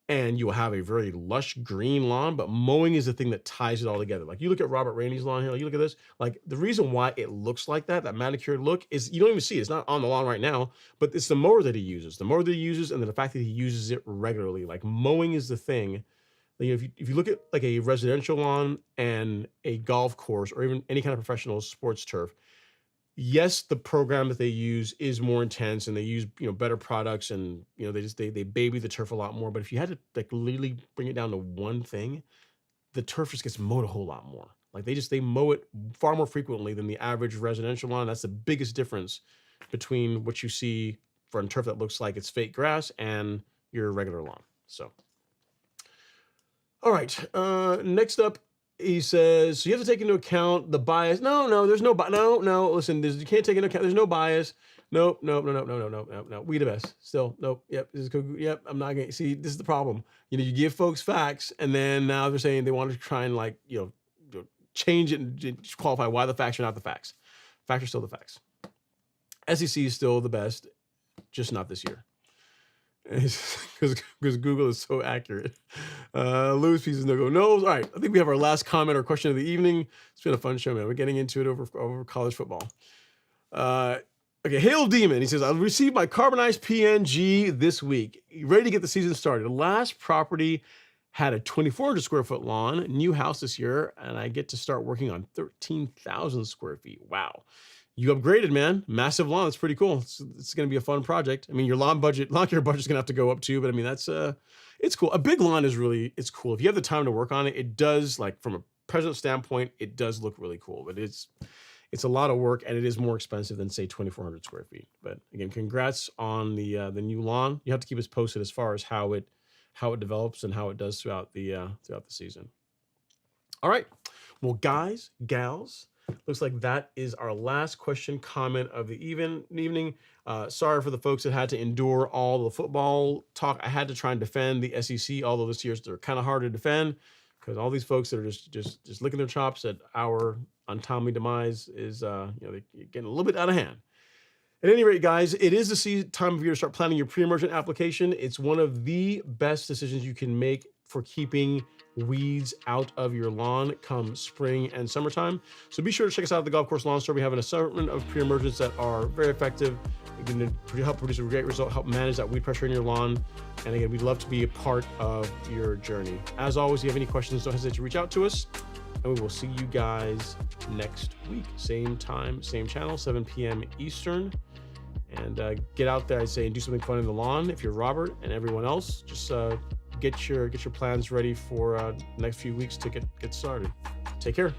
and you will have a very lush green lawn, but mowing is the thing that ties it all together. Like you look at Robert Rainey's lawn here, you look at this, like the reason why it looks like that manicured look is you don't even see it. It's not on the lawn right now, but it's the mower that he uses. And then the fact that he uses it regularly. Like mowing is the thing. If you look at like a residential lawn and a golf course or even any kind of professional sports turf, yes, the program that they use is more intense and they use, better products and, they baby the turf a lot more. But if you had to like literally bring it down to one thing, the turf just gets mowed a whole lot more. Like they mow it far more frequently than the average residential lawn. That's the biggest difference between what you see for a turf that looks like it's fake grass and your regular lawn. So, all right. Next up, he says, so you have to take into account the bias. No, there's no bias. No, listen, you can't take into account. There's no bias. Nope. We the best. Still, nope. Yep. Yep. I'm not going to see. This is the problem. You give folks facts and then now they're saying they want to try and like, change it and qualify why the facts are not the facts. Facts are still the facts. SEC is still the best, just not this year. Because Google is so accurate. Louis Pieces no go. No, all right. I think we have our last comment or question of the evening. It's been a fun show, man. We're getting into it over college football. Okay, Hail Demon. He says, I received my carbonized PNG this week. Ready to get the season started. The last property had a 2,400 square foot lawn, new house this year, and I get to start working on 13,000 square feet. Wow. You upgraded, man. Massive lawn. That's pretty cool. It's going to be a fun project. I mean, your lawn care budget's going to have to go up too, but I mean, it's cool. A big lawn it's cool. If you have the time to work on it, it does, like from a present standpoint, it does look really cool, but it's a lot of work and it is more expensive than say 2,400 square feet. But again, congrats on the new lawn. You have to keep us posted as far as how it develops and how it does throughout the season. All right. Well, guys, gals, Looks like that is our last question comment of the evening. Sorry for the folks that had to endure all the football talk. I had to try and defend the SEC, although this year's they're kind of hard to defend because all these folks that are just licking their chops at our untimely demise is they're getting a little bit out of hand. At any rate, guys, it is the time of year to start planning your pre-emergent application. It's one of the best decisions you can make for keeping weeds out of your lawn come spring and summertime. So be sure to check us out at the Golf Course Lawn Store. We have an assortment of pre-emergents that are very effective. They're going to help produce a great result, help manage that weed pressure in your lawn. And again, we'd love to be a part of your journey. As always, if you have any questions, don't hesitate to reach out to us. And we will see you guys next week. Same time, same channel, 7 p.m. Eastern. And get out there, I'd say, and do something fun in the lawn. If you're Robert and everyone else, just get your plans ready for the next few weeks to get started. Take care.